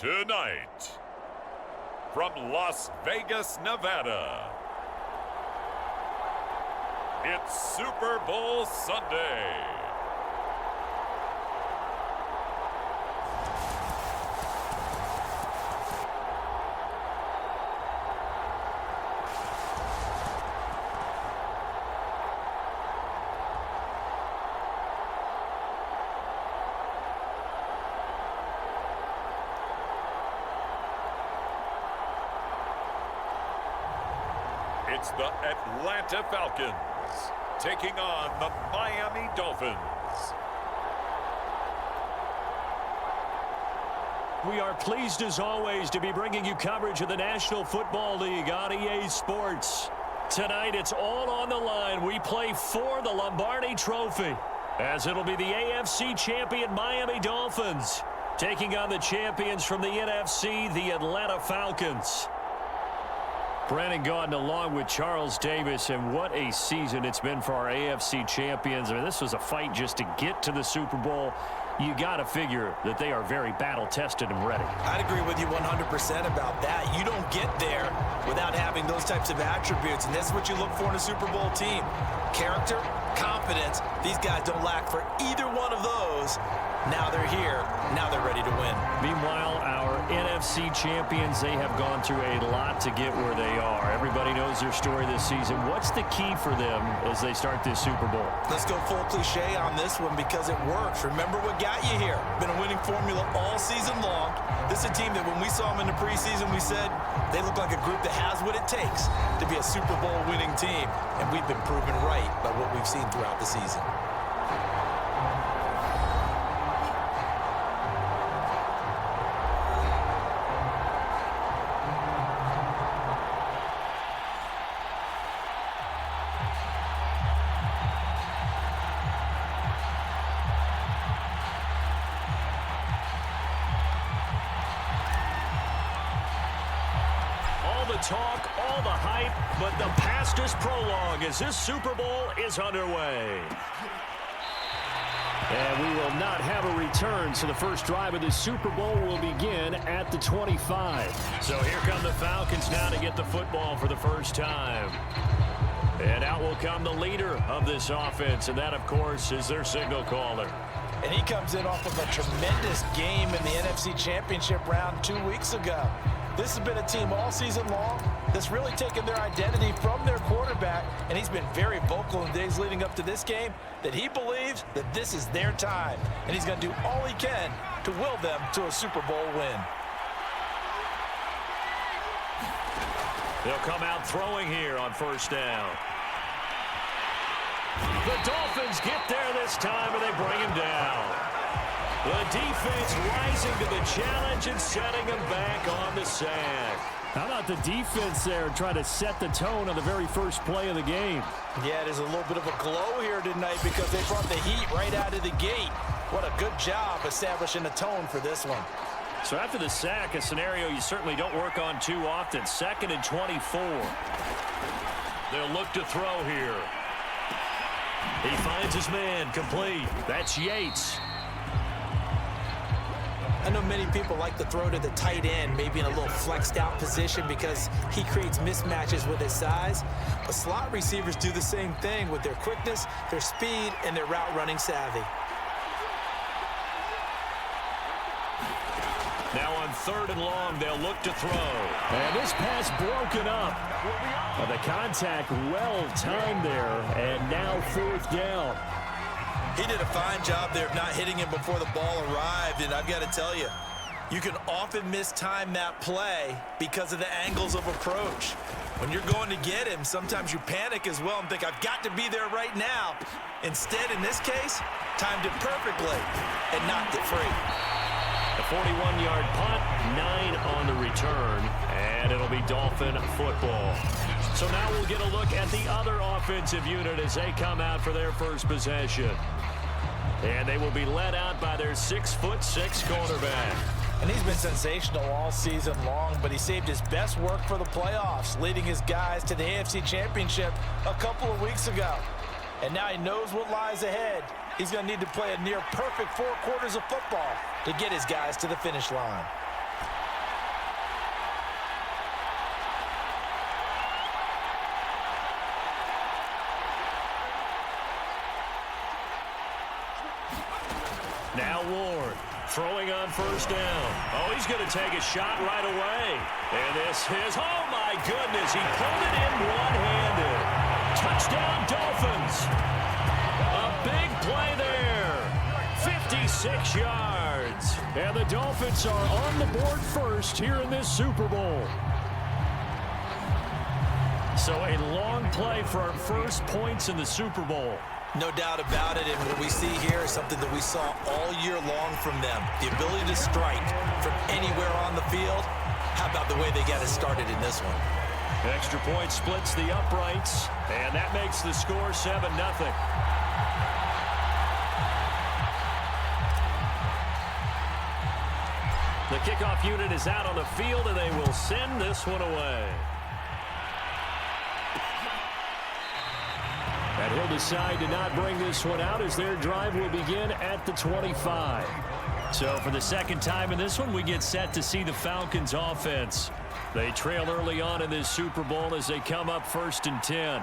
Tonight, from Las Vegas, Nevada, it's Super Bowl Sunday. It's the Atlanta Falcons taking on the Miami Dolphins. We are pleased as always to be bringing you coverage of the National Football League on EA Sports. Tonight it's all on the line. We play for the Lombardi Trophy, as it'll be the AFC champion Miami Dolphins taking on the champions from the NFC, the Atlanta Falcons. Brandon Gaudin along with Charles Davis, and what a season it's been for our AFC champions. I mean, this was a fight just to get to the Super Bowl. You got to figure that they are very battle-tested and ready. I'd agree with you 100% about that. You don't get there without having those types of attributes, and that's what you look for in a Super Bowl team. Character, confidence. These guys don't lack for either one of those. Now they're here. Now they're ready to win. Meanwhile, our NFC champions, they have gone through a lot to get where they are. Everybody knows their story this season. What's the key for them as they start this Super Bowl? Let's go full cliche on this one because it works. Remember what got you here. Been a winning formula all season long. This is a team that when we saw them in the preseason, we said they look like a group that has what it takes to be a Super Bowl winning team. And we've been proven right by what we've seen throughout the season. Talk, all the hype, but the past is prologue as this Super Bowl is underway. And we will not have a return, so the first drive of the Super Bowl will begin at the 25. So here come the Falcons now to get the football for the first time. And out will come the leader of this offense, and that, of course, is their signal caller. And he comes in off of a tremendous game in the NFC Championship round 2 weeks ago. This has been a team all season long that's really taken their identity from their quarterback, and he's been very vocal in the days leading up to this game that he believes that this is their time, and he's going to do all he can to will them to a Super Bowl win. They'll come out throwing here on first down. The Dolphins get there this time, and they bring him down. The defense rising to the challenge and setting him back on the sack. How about the defense there trying to set the tone on the very first play of the game? Yeah, there's a little bit of a glow here tonight because they brought the heat right out of the gate. What a good job establishing a tone for this one. So after the sack, a scenario you certainly don't work on too often. 2nd and 24. They'll look to throw here. He finds his man complete. That's Yates. I know many people like to throw to the tight end, maybe in a little flexed out position because he creates mismatches with his size. But slot receivers do the same thing with their quickness, their speed, and their route running savvy. Now on 3rd and long, they'll look to throw. And this pass broken up. The contact well timed there, and now 4th down. He did a fine job there of not hitting him before the ball arrived, and I've got to tell you, you can often mistime that play because of the angles of approach. When you're going to get him, sometimes you panic as well and think, I've got to be there right now. Instead, in this case, timed it perfectly and knocked it free. A 41-yard punt, 9 on the return, and it'll be Dolphin football. So now we'll get a look at the other offensive unit as they come out for their first possession. And they will be led out by their 6'6" quarterback. And he's been sensational all season long, but he saved his best work for the playoffs, leading his guys to the AFC Championship a couple of weeks ago. And now he knows what lies ahead. He's going to need to play a near-perfect 4 quarters of football to get his guys to the finish line. Now Ward throwing on first down. Oh, he's going to take a shot right away. And this is, oh my goodness, he pulled it in one-handed. Touchdown Dolphins. A big play there. 56 yards. And the Dolphins are on the board first here in this Super Bowl. So a long play for our first points in the Super Bowl. No doubt about it, and what we see here is something that we saw all year long from them. The ability to strike from anywhere on the field. How about the way they got it started in this one? Extra point splits the uprights, and that makes the score 7-0. The kickoff unit is out on the field, and they will send this one away. And he'll decide to not bring this one out as their drive will begin at the 25. So for the second time in this one, we get set to see the Falcons offense. They trail early on in this Super Bowl as they come up 1st and 10.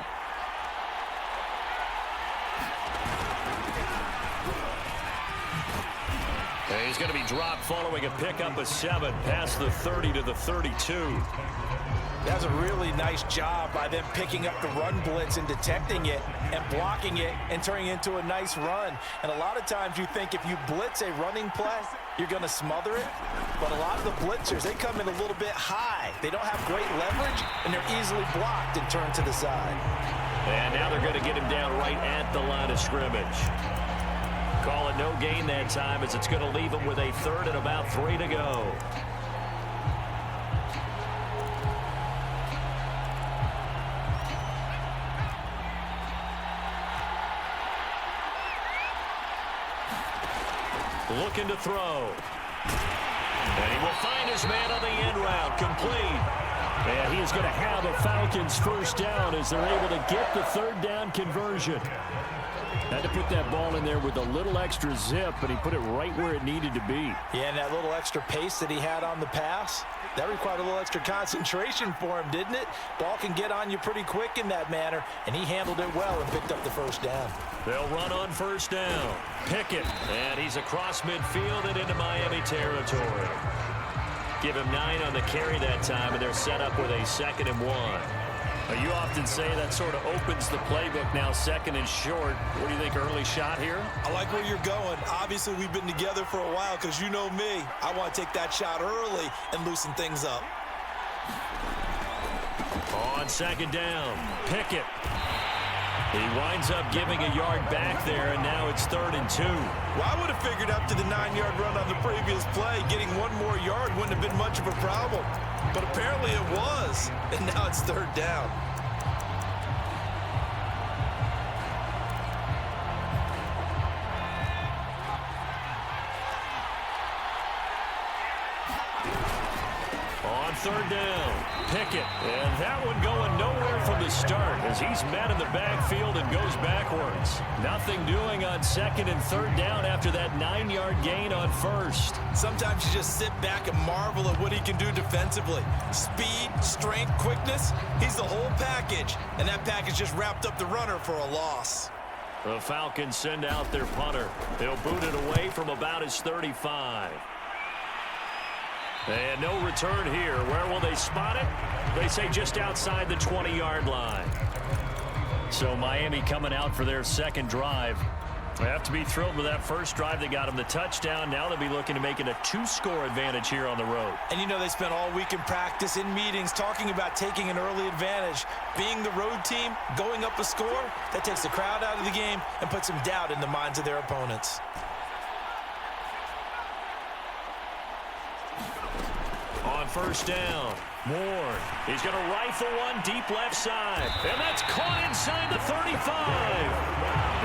And he's going to be dropped following a pickup of 7 past the 30 to the 32. That's a really nice job by them picking up the run blitz and detecting it and blocking it and turning it into a nice run. And a lot of times you think if you blitz a running play, you're going to smother it. But a lot of the blitzers, they come in a little bit high. They don't have great leverage, and they're easily blocked and turned to the side. And now they're going to get him down right at the line of scrimmage. Call it no gain that time as it's going to leave him with a 3rd and about 3 to go. Looking to throw. And he will find his man on the end route. Complete. And he is going to have a Falcons first down as they're able to get the 3rd down conversion. Had to put that ball in there with a little extra zip, and he put it right where it needed to be. Yeah, and that little extra pace that he had on the pass, that required a little extra concentration for him, didn't it? Ball can get on you pretty quick in that manner, and he handled it well and picked up the first down. They'll run on first down. Pickett, and he's across midfield and into Miami territory. Give him 9 on the carry that time, and they're set up with a 2nd and 1. You often say that sort of opens the playbook now, 2nd and short. What do you think, early shot here? I like where you're going. Obviously, we've been together for a while because you know me. I want to take that shot early and loosen things up. On 2nd down, Pickett. He winds up giving a yard back there, and now it's 3rd and 2. Well, I would have figured after the 9-yard run on the previous play, getting 1 more yard wouldn't have been much of a problem. But apparently it was, and now it's 3rd down. On 3rd down, Pickett. And that one going nowhere from the start as he's met in the backfield and goes backwards. Nothing doing on 2nd and 3rd down after that 9-yard gain on 1st. Sometimes you just sit back and marvel at what he can do defensively. Speed, strength, quickness, he's the whole package. And that package just wrapped up the runner for a loss. The Falcons send out their punter. They'll boot it away from about his 35. And no return here. Where will they spot it? They say just outside the 20-yard line. So Miami coming out for their 2nd drive. They have to be thrilled with that first drive. They got them the touchdown. Now they'll be looking to make it a 2-score advantage here on the road. And you know they spent all week in practice, in meetings, talking about taking an early advantage. Being the road team, going up a score, that takes the crowd out of the game and puts some doubt in the minds of their opponents. On 1st down, Ward. He's going to rifle one deep left side. And that's caught inside the 35.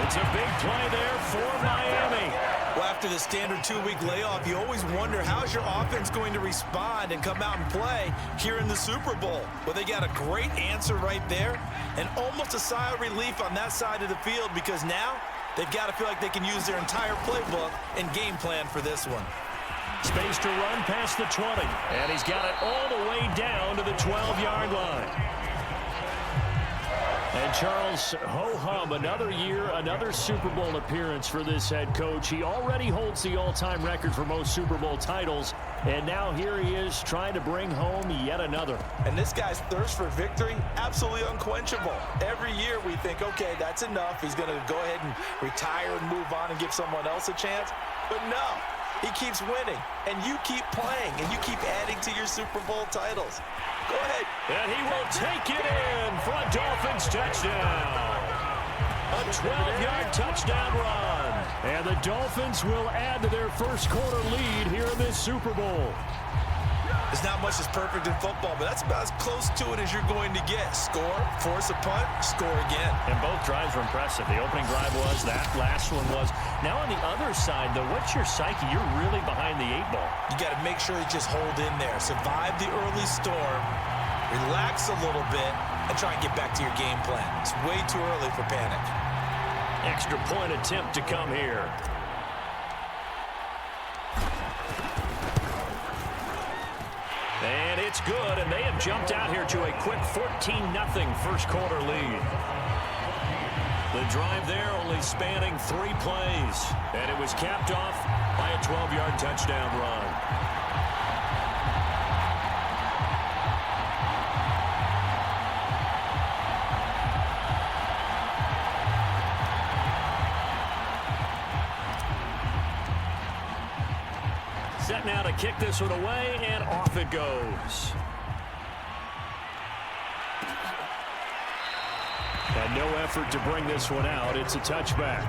It's a big play there for Miami. Well, after the standard 2-week layoff, you always wonder how's your offense going to respond and come out and play here in the Super Bowl. Well, they got a great answer right there and almost a sigh of relief on that side of the field because now they've got to feel like they can use their entire playbook and game plan for this one. Space to run past the 20. And he's got it all the way down to the 12-yard line. And Charles, ho-hum, another year, another Super Bowl appearance for this head coach. He already holds the all-time record for most Super Bowl titles, and now here he is trying to bring home yet another. And this guy's thirst for victory, absolutely unquenchable. Every year we think, okay, that's enough. He's going to go ahead and retire and move on and give someone else a chance. But no, he keeps winning, and you keep playing, and you keep adding to your Super Bowl titles. Go ahead. And he will take it in for a Dolphins touchdown. A 12-yard touchdown run. And the Dolphins will add to their first quarter lead here in this Super Bowl. There's not much that's perfect in football, but that's about as close to it as you're going to get. Score, force a punt, score again. And both drives were impressive. The opening drive was, that last one was. Now on the other side, though, what's your psyche? You're really behind the 8 ball. You got to make sure you just hold in there. Survive the early storm, relax a little bit, and try and get back to your game plan. It's way too early for panic. Extra point attempt to come here. And it's good, and they have jumped out here to a quick 14-0 first quarter lead. The drive there only spanning 3 plays, and it was capped off by a 12-yard touchdown run. Set now to kick this one away, and off it goes. And no effort to bring this one out. It's a touchback.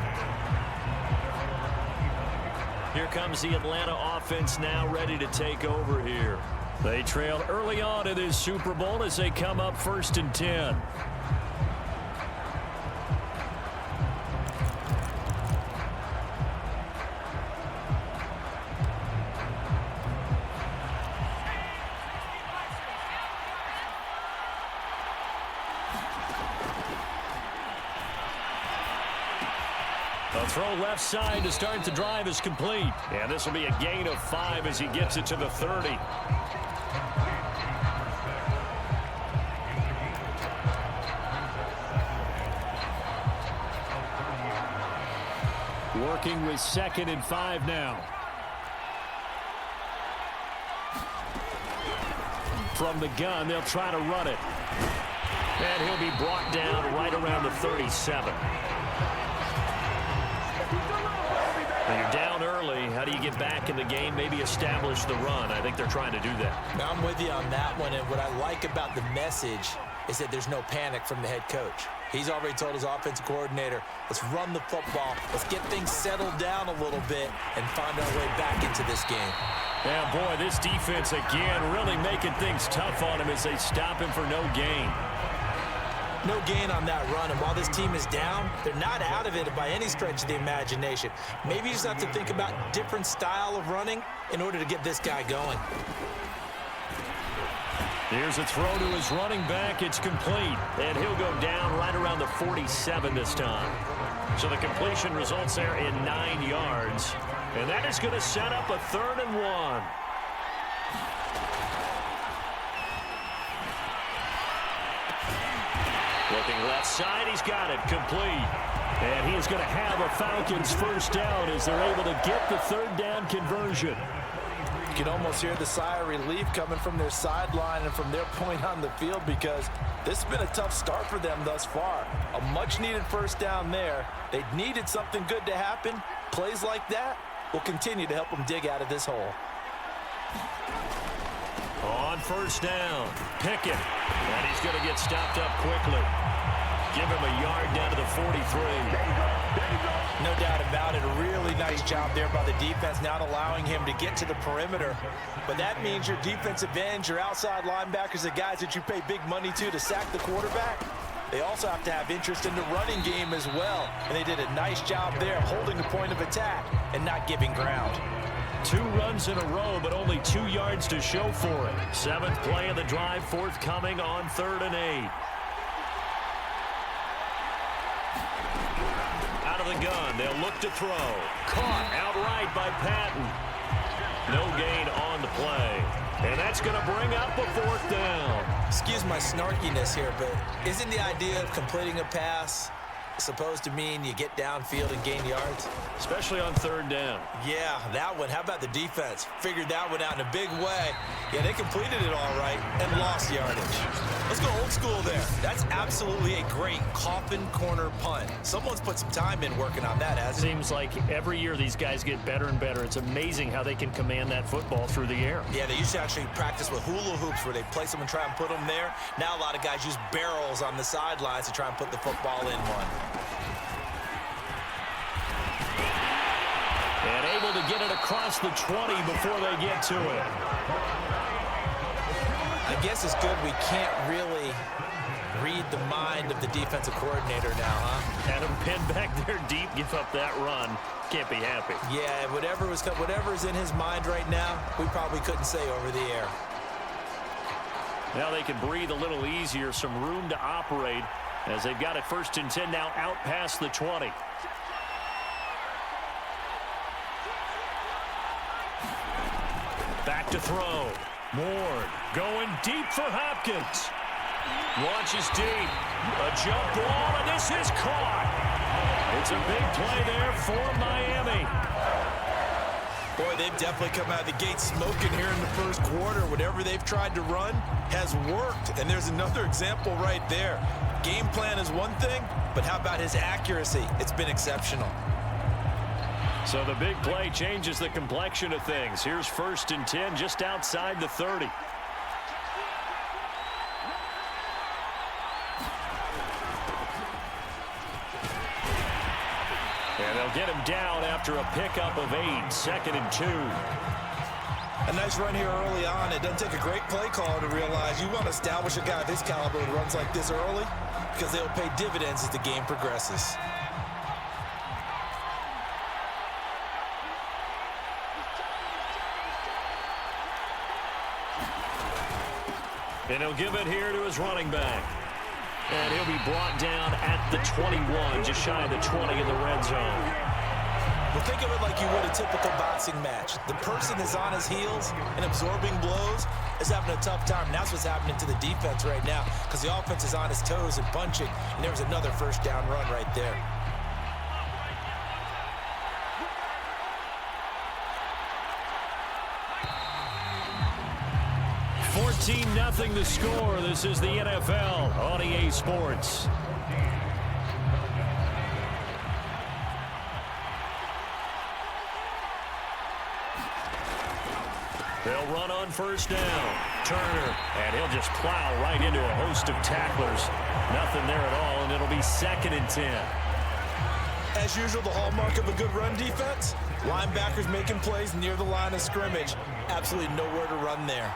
Here comes the Atlanta offense now ready to take over here. They trail early on in this Super Bowl as they come up 1st and 10. The throw left side to start the drive is complete. And this will be a gain of 5 as he gets it to the 30. Working with 2nd and 5 now. From the gun, they'll try to run it. And he'll be brought down right around the 37. When you're down early, how do you get back in the game, maybe establish the run? I think they're trying to do that. Now I'm with you on that one, and what I like about the message is that there's no panic from the head coach. He's already told his offensive coordinator, let's run the football, let's get things settled down a little bit and find our way back into this game. Yeah, boy, this defense again really making things tough on him as they stop him for no gain. No gain on that run, and while this team is down, they're not out of it by any stretch of the imagination. Maybe you just have to think about different style of running in order to get this guy going. Here's a throw to his running back. It's complete, and he'll go down right around the 47 this time. So the completion results there in 9 yards, and that is going to set up a 3rd and 1. Looking left side, he's got it, complete. And he is going to have a Falcons first down as they're able to get the 3rd down conversion. You can almost hear the sigh of relief coming from their sideline and from their point on the field because this has been a tough start for them thus far. A much-needed first down there. They needed something good to happen. Plays like that will continue to help them dig out of this hole. On first down, Pickett, and he's going to get stopped up quickly. Give him a yard down to the 43. No doubt about it. A really nice job there by the defense, not allowing him to get to the perimeter. But that means your defensive ends, your outside linebackers, the guys that you pay big money to sack the quarterback, they also have to have interest in the running game as well. And they did a nice job there holding the point of attack and not giving ground. 2 runs in a row, but only 2 yards to show for it. 7th play of the drive forthcoming on 3rd and 8. Out of the gun, they'll look to throw. Caught outright by Patton. No gain on the play. And that's going to bring up a 4th down. Excuse my snarkiness here, but isn't the idea of completing a pass supposed to mean you get downfield and gain yards? Especially on 3rd down. Yeah, that one. How about the defense? Figured that one out in a big way. Yeah, they completed it all right and lost yardage. Let's go old school there. That's absolutely a great coffin corner punt. Someone's put some time in working on that, hasn't it? Seems like every year these guys get better and better. It's amazing how they can command that football through the air. Yeah, they used to actually practice with hula hoops where they place them and try and put them there. Now a lot of guys use barrels on the sidelines to try and put the football in one. And able to get it across the 20 before they get to it. I guess it's good we can't really read the mind of the defensive coordinator now, huh? Had him pinned back there deep, give up that run. Can't be happy. Yeah, whatever's in his mind right now, we probably couldn't say over the air. Now they can breathe a little easier, some room to operate as they've got it 1st and 10 now out past the 20. Back to throw. Ward going deep for Hopkins. Launches deep. A jump ball, and this is caught. It's a big play there for Miami. Boy, they've definitely come out of the gate smoking here in the 1st quarter. Whatever they've tried to run has worked, and there's another example right there. Game plan is one thing, but how about his accuracy? It's been exceptional. So the big play changes the complexion of things. Here's 1st and 10 just outside the 30. And they'll get him down after a pickup of 8, 2nd and 2. A nice run here early on. It doesn't take a great play caller to realize you want to establish a guy of his caliber who runs like this early because they'll pay dividends as the game progresses. And he'll give it here to his running back. And he'll be brought down at the 21, just shy of the 20 in the red zone. Well, think of it like you would a typical boxing match. The person is on his heels and absorbing blows is having a tough time. And that's what's happening to the defense right now because the offense is on his toes and punching. And there was another 1st down run right there. 14-0 the score. This is the NFL on EA Sports. They'll run on 1st down. Turner, and he'll just plow right into a host of tacklers. Nothing there at all, and it'll be 2nd and 10. As usual, the hallmark of a good run defense, linebackers making plays near the line of scrimmage. Absolutely nowhere to run there.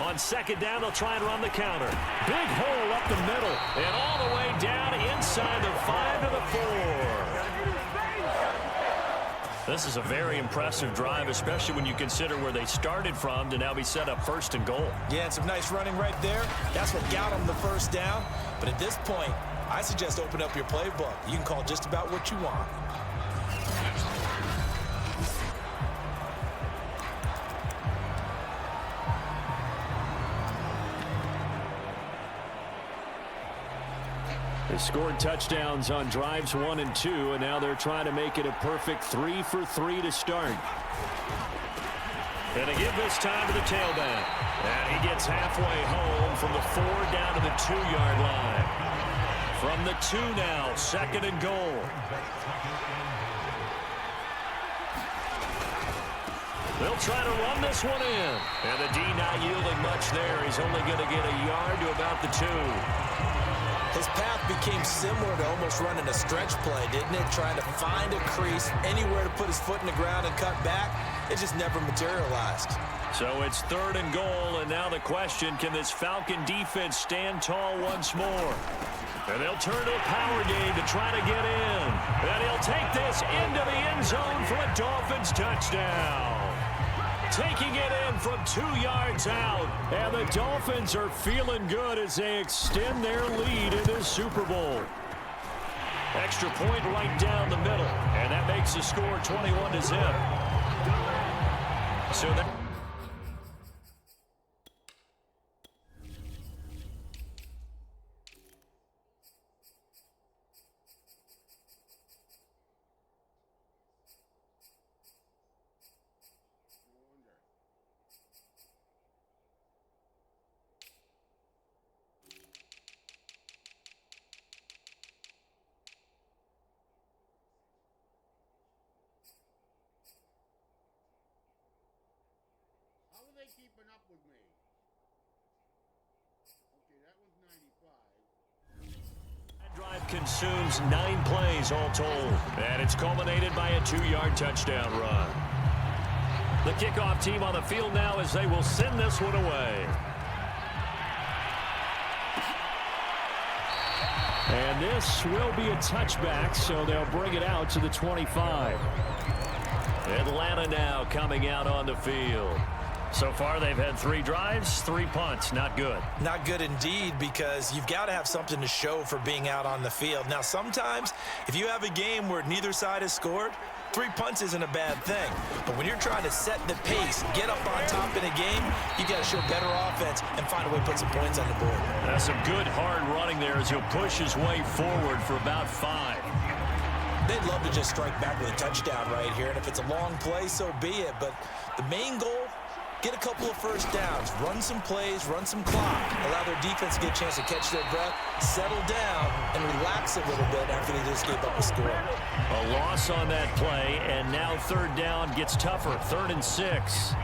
On 2nd down, they'll try and run the counter. Big hole up the middle, and all the way down inside the 5 to the 4. This is a very impressive drive, especially when you consider where they started from to now be set up 1st and goal. Yeah, and some nice running right there. That's what got them the 1st down. But at this point, I suggest open up your playbook. You can call just about what you want. They scored touchdowns on drives 1 and 2, and now they're trying to make it a perfect 3 for 3 to start. And to give this time to the tailback. And he gets halfway home from the 4 down to the 2-yard line. From the 2 now, 2nd and goal. They'll try to run this one in. And the D not yielding much there. He's only going to get a yard to about the 2. His path became similar to almost running a stretch play, didn't it? Trying to find a crease, anywhere to put his foot in the ground and cut back. It just never materialized. So it's 3rd and goal, and now the question, can this Falcon defense stand tall once more? And they'll turn to a power game to try to get in. And he'll take this into the end zone for a Dolphins touchdown. Taking it in from 2 yards out. And the Dolphins are feeling good as they extend their lead in this Super Bowl. Extra point right down the middle. And that makes the score 21-0. So that... Keeping up with me. Okay, that was 95. That drive consumes 9 plays all told, and it's culminated by a 2-yard touchdown run. The kickoff team on the field now as they will send this one away. And this will be a touchback, so they'll bring it out to the 25. Atlanta now coming out on the field. So far, they've had 3 drives, 3 punts. Not good. Not good indeed, because you've got to have something to show for being out on the field. Now, sometimes, if you have a game where neither side has scored, 3 punts isn't a bad thing. But when you're trying to set the pace, get up on top in a game, you got to show better offense and find a way to put some points on the board. That's some good, hard running there as he'll push his way forward for about 5. They'd love to just strike back with a touchdown right here, and if it's a long play, so be it. But the main goal, get a couple of first downs, run some plays, run some clock, allow their defense to get a chance to catch their breath, settle down, and relax a little bit after they just gave up a score. A loss on that play, and now 3rd down gets tougher, 3rd and 6.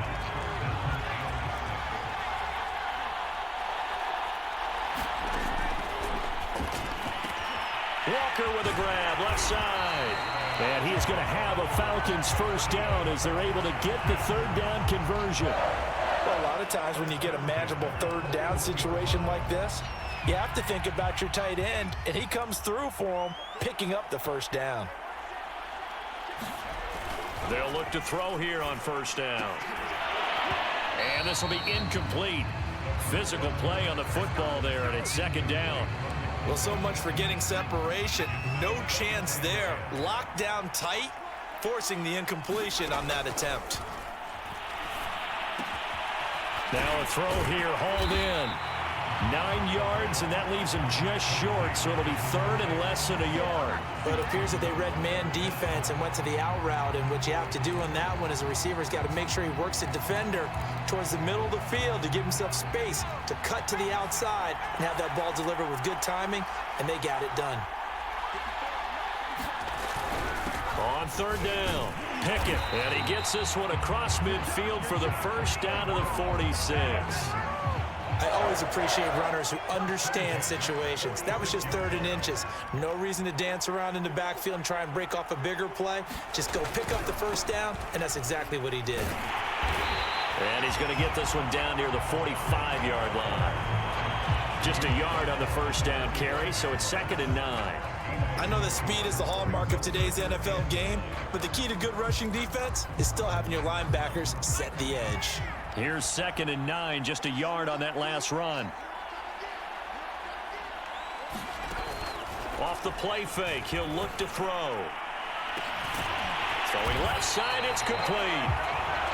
Walker with a grab, left side. And he is going to have a Falcons first down as they're able to get the 3rd down conversion. Well, a lot of times when you get a manageable 3rd down situation like this, you have to think about your tight end, and he comes through for him, picking up the first down. They'll look to throw here on 1st down. And this will be incomplete. Physical play on the football there, and it's 2nd down. Well, so much for getting separation. No chance there. Locked down tight, forcing the incompletion on that attempt. Now a throw here, hauled in. 9 yards, and that leaves him just short, so it'll be 3rd and less than a yard. But it appears that they read man defense and went to the out route, and what you have to do on that one is the receiver's got to make sure he works the defender towards the middle of the field to give himself space to cut to the outside and have that ball delivered with good timing, and they got it done. On 3rd down, Pickett, and he gets this one across midfield for the first down to the 46. I always appreciate runners who understand situations. That was just 3rd and inches. No reason to dance around in the backfield and try and break off a bigger play. Just go pick up the first down, and that's exactly what he did. And he's going to get this one down near the 45-yard line. Just a yard on the first down carry, so it's 2nd and 9. I know that speed is the hallmark of today's NFL game, but the key to good rushing defense is still having your linebackers set the edge. Here's 2nd and 9, just a yard on that last run. Off the play fake, he'll look to throw. Throwing left side, it's complete.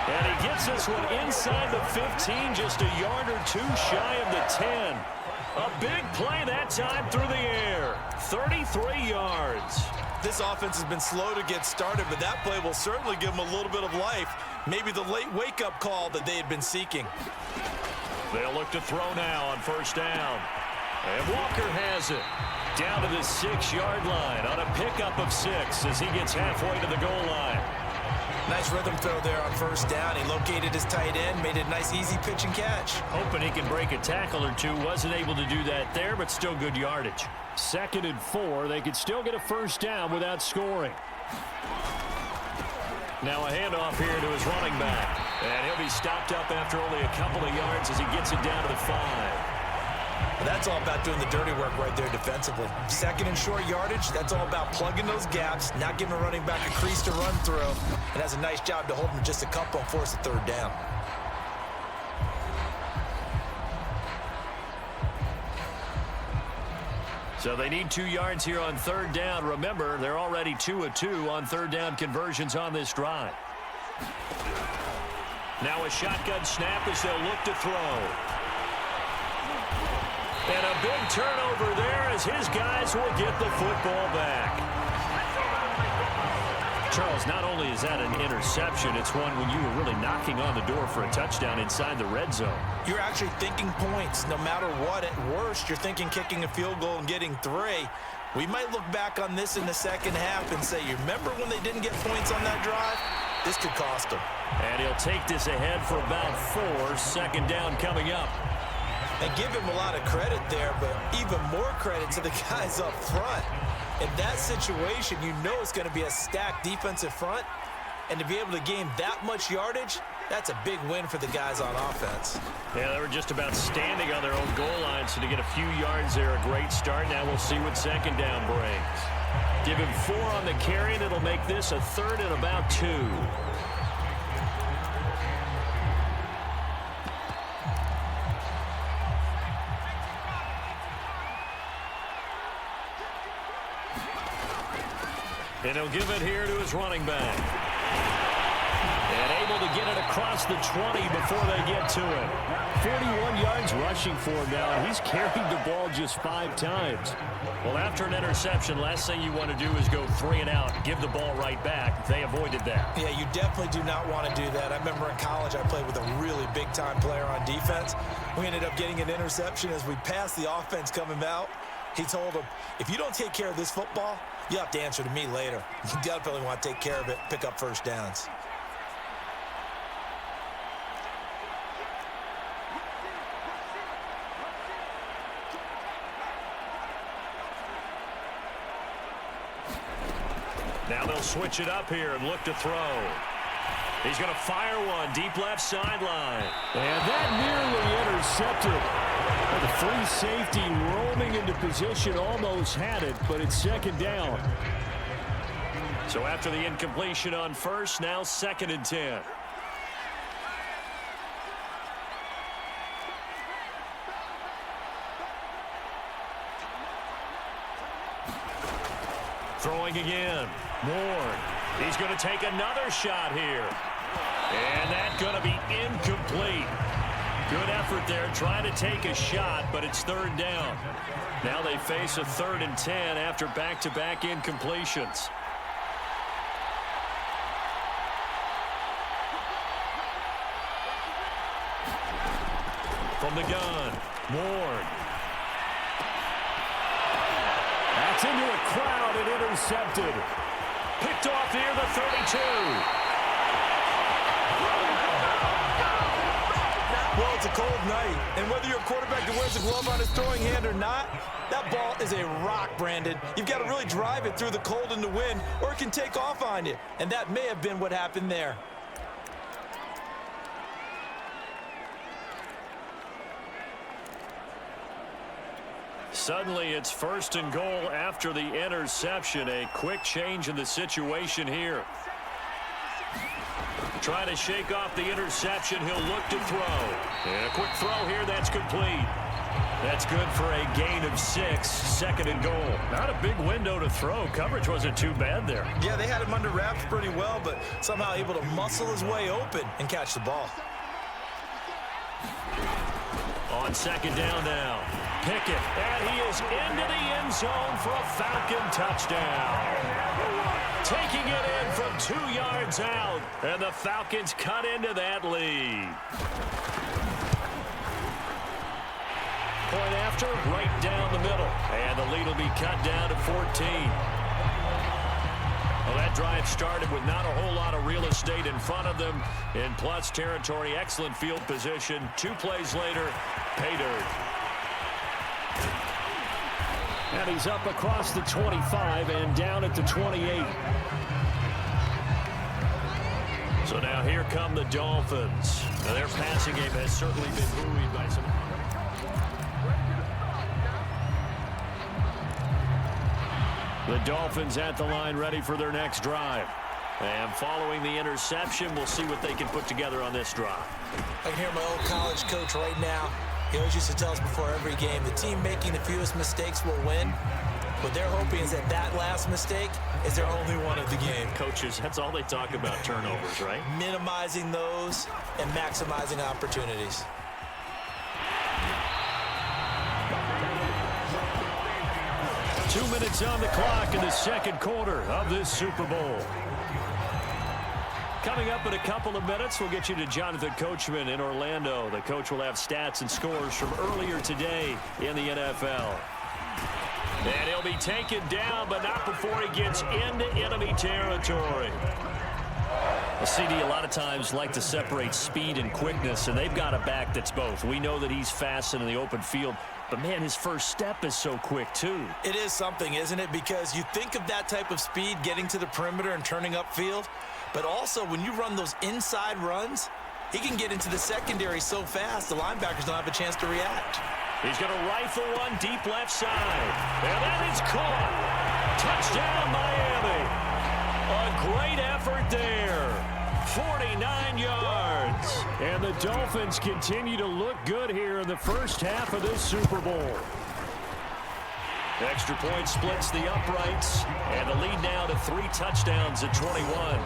And he gets this one inside the 15, just a yard or 2 shy of the 10. A big play that time through the air. 33 yards. This offense has been slow to get started, but that play will certainly give them a little bit of life. Maybe the late wake-up call that they had been seeking. They'll look to throw now on 1st down. And Walker has it. Down to the 6-yard line on a pickup of 6 as he gets halfway to the goal line. Nice rhythm throw there on 1st down. He located his tight end, made it a nice easy pitch and catch. Hoping he can break a tackle or 2. Wasn't able to do that there, but still good yardage. 2nd and 4. They could still get a first down without scoring. Now a handoff here to his running back. And he'll be stopped up after only a couple of yards as he gets it down to the 5. That's all about doing the dirty work right there defensively. 2nd and short yardage, that's all about plugging those gaps, not giving a running back a crease to run through, and has a nice job to hold him just a couple and force a 3rd down. So they need 2 yards here on third down. Remember, they're already 2 of 2 on third down conversions on this drive. Now a shotgun snap as they'll look to throw. And a big turnover there as his guys will get the football back. Charles, not only is that an interception, it's one when you were really knocking on the door for a touchdown inside the red zone. You're actually thinking points. No matter what, at worst, you're thinking kicking a field goal and getting 3. We might look back on this in the second half and say, you remember when they didn't get points on that drive? This could cost them. And he'll take this ahead for about 4. Second down coming up. And give him a lot of credit there, but even more credit to the guys up front. In that situation, you know it's going to be a stacked defensive front. And to be able to gain that much yardage, that's a big win for the guys on offense. Yeah, they were just about standing on their own goal line, so to get a few yards there, a great start. Now we'll see what second down brings. Give him 4 on the carry, and it'll make this a 3rd and about 2. And he'll give it here to his running back. And able to get it across the 20 before they get to it. 41 yards rushing for him now, and he's carried the ball just 5 times. Well, after an interception, last thing you want to do is go 3 and out, give the ball right back. They avoided that. Yeah, you definitely do not want to do that. I remember in college I played with a really big-time player on defense. We ended up getting an interception as we passed the offense coming out. He told him, if you don't take care of this football, you have to answer to me later. You definitely want to take care of it, pick up first downs. Now they'll switch it up here and look to throw. He's going to fire one deep left sideline. And that nearly intercepted. The free safety roaming into position, almost had it, but it's second down. So after the incompletion on first, now 2nd and 10. Throwing again. Ward. He's going to take another shot here. And that's going to be incomplete. Good effort there, trying to take a shot, but it's 3rd down. Now they face a 3rd and 10 after back-to-back incompletions. From the gun, Ward. That's into a crowd and intercepted. Picked off near the 32. Well, it's a cold night, and whether you're a quarterback that wears a glove on his throwing hand or not, that ball is a rock, Brandon. You've got to really drive it through the cold and the wind, or it can take off on you, and that may have been what happened there. Suddenly, it's 1st and goal after the interception. A quick change in the situation here. Trying to shake off the interception. He'll look to throw. And a quick throw here. That's complete. That's good for a gain of 6. 2nd and goal. Not a big window to throw. Coverage wasn't too bad there. Yeah, they had him under wraps pretty well, but somehow able to muscle his way open and catch the ball. On 2nd down now. Pickett, and he is into the end zone for a Falcon touchdown. Taking it in from 2 yards out, and the Falcons cut into that lead. Point after, right down the middle, and the lead will be cut down to 14. Well, that drive started with not a whole lot of real estate in front of them. In plus territory, excellent field position. 2 plays later, pay dirt. And he's up across the 25 and down at the 28. So now here come the Dolphins. Now their passing game has certainly been buoyed by some... The Dolphins at the line ready for their next drive. And following the interception, we'll see what they can put together on this drive. I can hear my old college coach right now. He always used to tell us before every game, the team making the fewest mistakes will win. What they're hoping is that that last mistake is their only one of the game. Coaches, that's all they talk about, turnovers, right? Minimizing those and maximizing opportunities. Two minutes on the clock in the second quarter of this Super Bowl. Coming up in a couple of minutes, we'll get you to Jonathan Coachman in Orlando. The coach will have stats and scores from earlier today in the NFL. And he'll be taken down, but not before he gets into enemy territory. The CD a lot of times like to separate speed and quickness, and they've got a back that's both. We know that he's fast in the open field, but, man, his first step is so quick, too. It is something, isn't it? Because you think of that type of speed getting to the perimeter and turning upfield, but also when you run those inside runs, he can get into the secondary so fast the linebackers don't have a chance to react. He's going to rifle one deep left side. And that is caught. Touchdown, Miami. A great effort there. 49 yards. And the Dolphins continue to look good here in the first half of this Super Bowl. Extra point splits the uprights. And the lead now to 3 touchdowns at 21.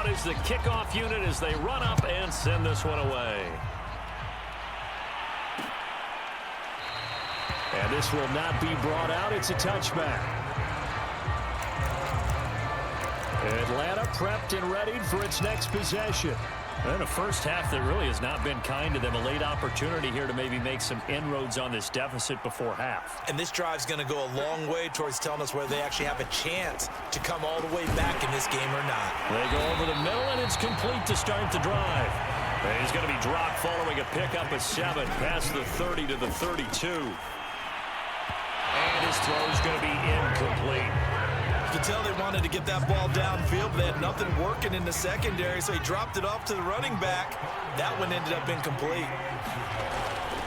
Is the kickoff unit as they run up and send this one away. And this will not be brought out. It's a touchback. Atlanta prepped and readied for its next possession. And a first half that really has not been kind to them. A late opportunity here to maybe make some inroads on this deficit before half. And this drive's going to go a long way towards telling us whether they actually have a chance to come all the way back in this game or not. They go over the middle, and it's complete to start the drive. And he's going to be dropped following a pickup of 7 past the 30 to the 32. And his throw's going to be incomplete. You can tell they wanted to get that ball downfield, but they had nothing working in the secondary, so he dropped it off to the running back. That one ended up incomplete.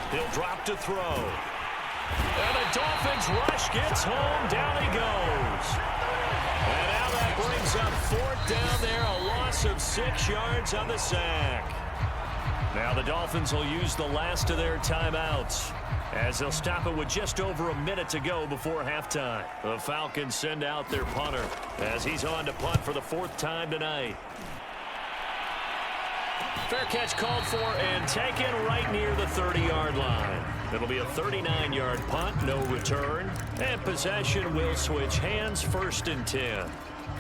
He'll drop to throw. And the Dolphins rush gets home. Down he goes. And now that brings up 4th down there. A loss of 6 yards on the sack. Now the Dolphins will use the last of their timeouts, as they'll stop it with just over a minute to go before halftime. The Falcons send out their punter as he's on to punt for the 4th time tonight. Fair catch called for and taken right near the 30-yard line. It'll be a 39-yard punt, no return, and possession will switch hands, 1st and 10.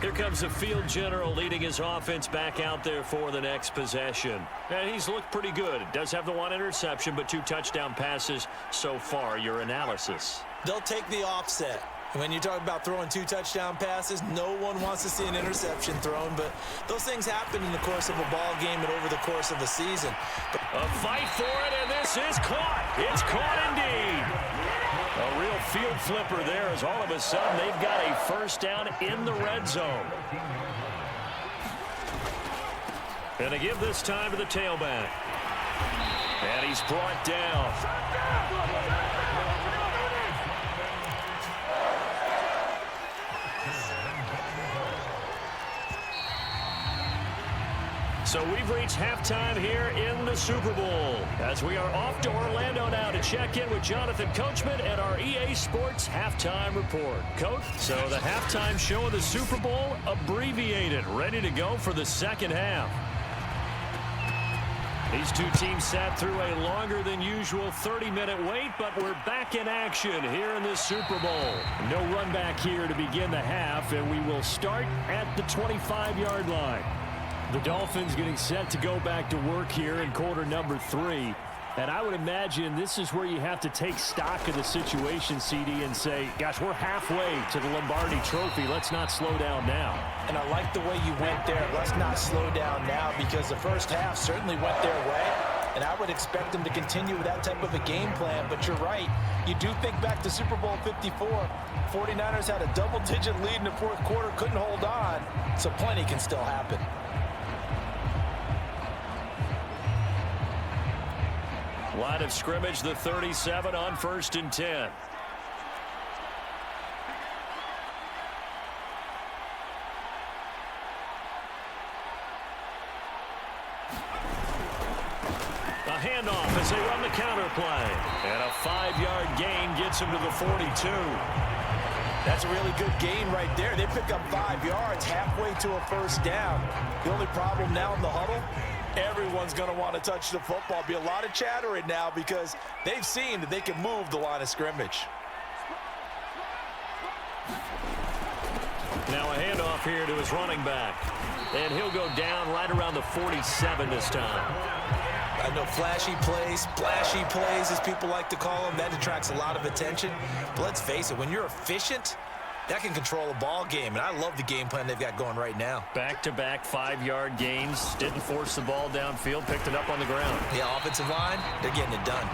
Here comes the field general leading his offense back out there for the next possession. And he's looked pretty good. Does have the 1 interception, but 2 touchdown passes so far. Your analysis? They'll take the offset. When you talk about throwing 2 touchdown passes, no one wants to see an interception thrown, but those things happen in the course of a ball game and over the course of a season. A fight for it, and this is caught. It's caught indeed. A real field flipper there, as all of a sudden they've got a 1st down in the red zone. And they give this time to the tailback. And he's brought down. So we've reached halftime here in the Super Bowl, as we are off to Orlando now to check in with Jonathan Coachman and our EA Sports Halftime Report. Coach, so the halftime show of the Super Bowl abbreviated, ready to go for the second half. These two teams sat through a longer than usual 30-minute wait, but we're back in action here in this Super Bowl. No run back here to begin the half, and we will start at the 25-yard line. The Dolphins getting set to go back to work here in quarter number 3. And I would imagine this is where you have to take stock of the situation, CD, and say, gosh, we're halfway to the Lombardi Trophy. Let's not slow down now. And I like the way you went there. Let's not slow down now, because the first half certainly went their way. And I would expect them to continue with that type of a game plan. But you're right. You do think back to Super Bowl 54. 49ers had a double-digit lead in the 4th quarter, couldn't hold on. So plenty can still happen. Line of scrimmage, the 37 on 1st and 10. counter play. And a 5-yard gain gets him to the 42. That's a really good gain right there. They pick up 5 yards halfway to a first down. The only problem now in the huddle, everyone's going to want to touch the football. Be a lot of chattering now because they've seen that they can move the line of scrimmage. Now a handoff here to his running back. And he'll go down right around the 47 this time. I know flashy plays, splashy plays, as people like to call them, that attracts a lot of attention. But let's face it, when you're efficient, that can control a ball game. And I love the game plan they've got going right now. Back-to-back 5-yard gains. Didn't force the ball downfield. Picked it up on the ground. The offensive line, they're getting it done.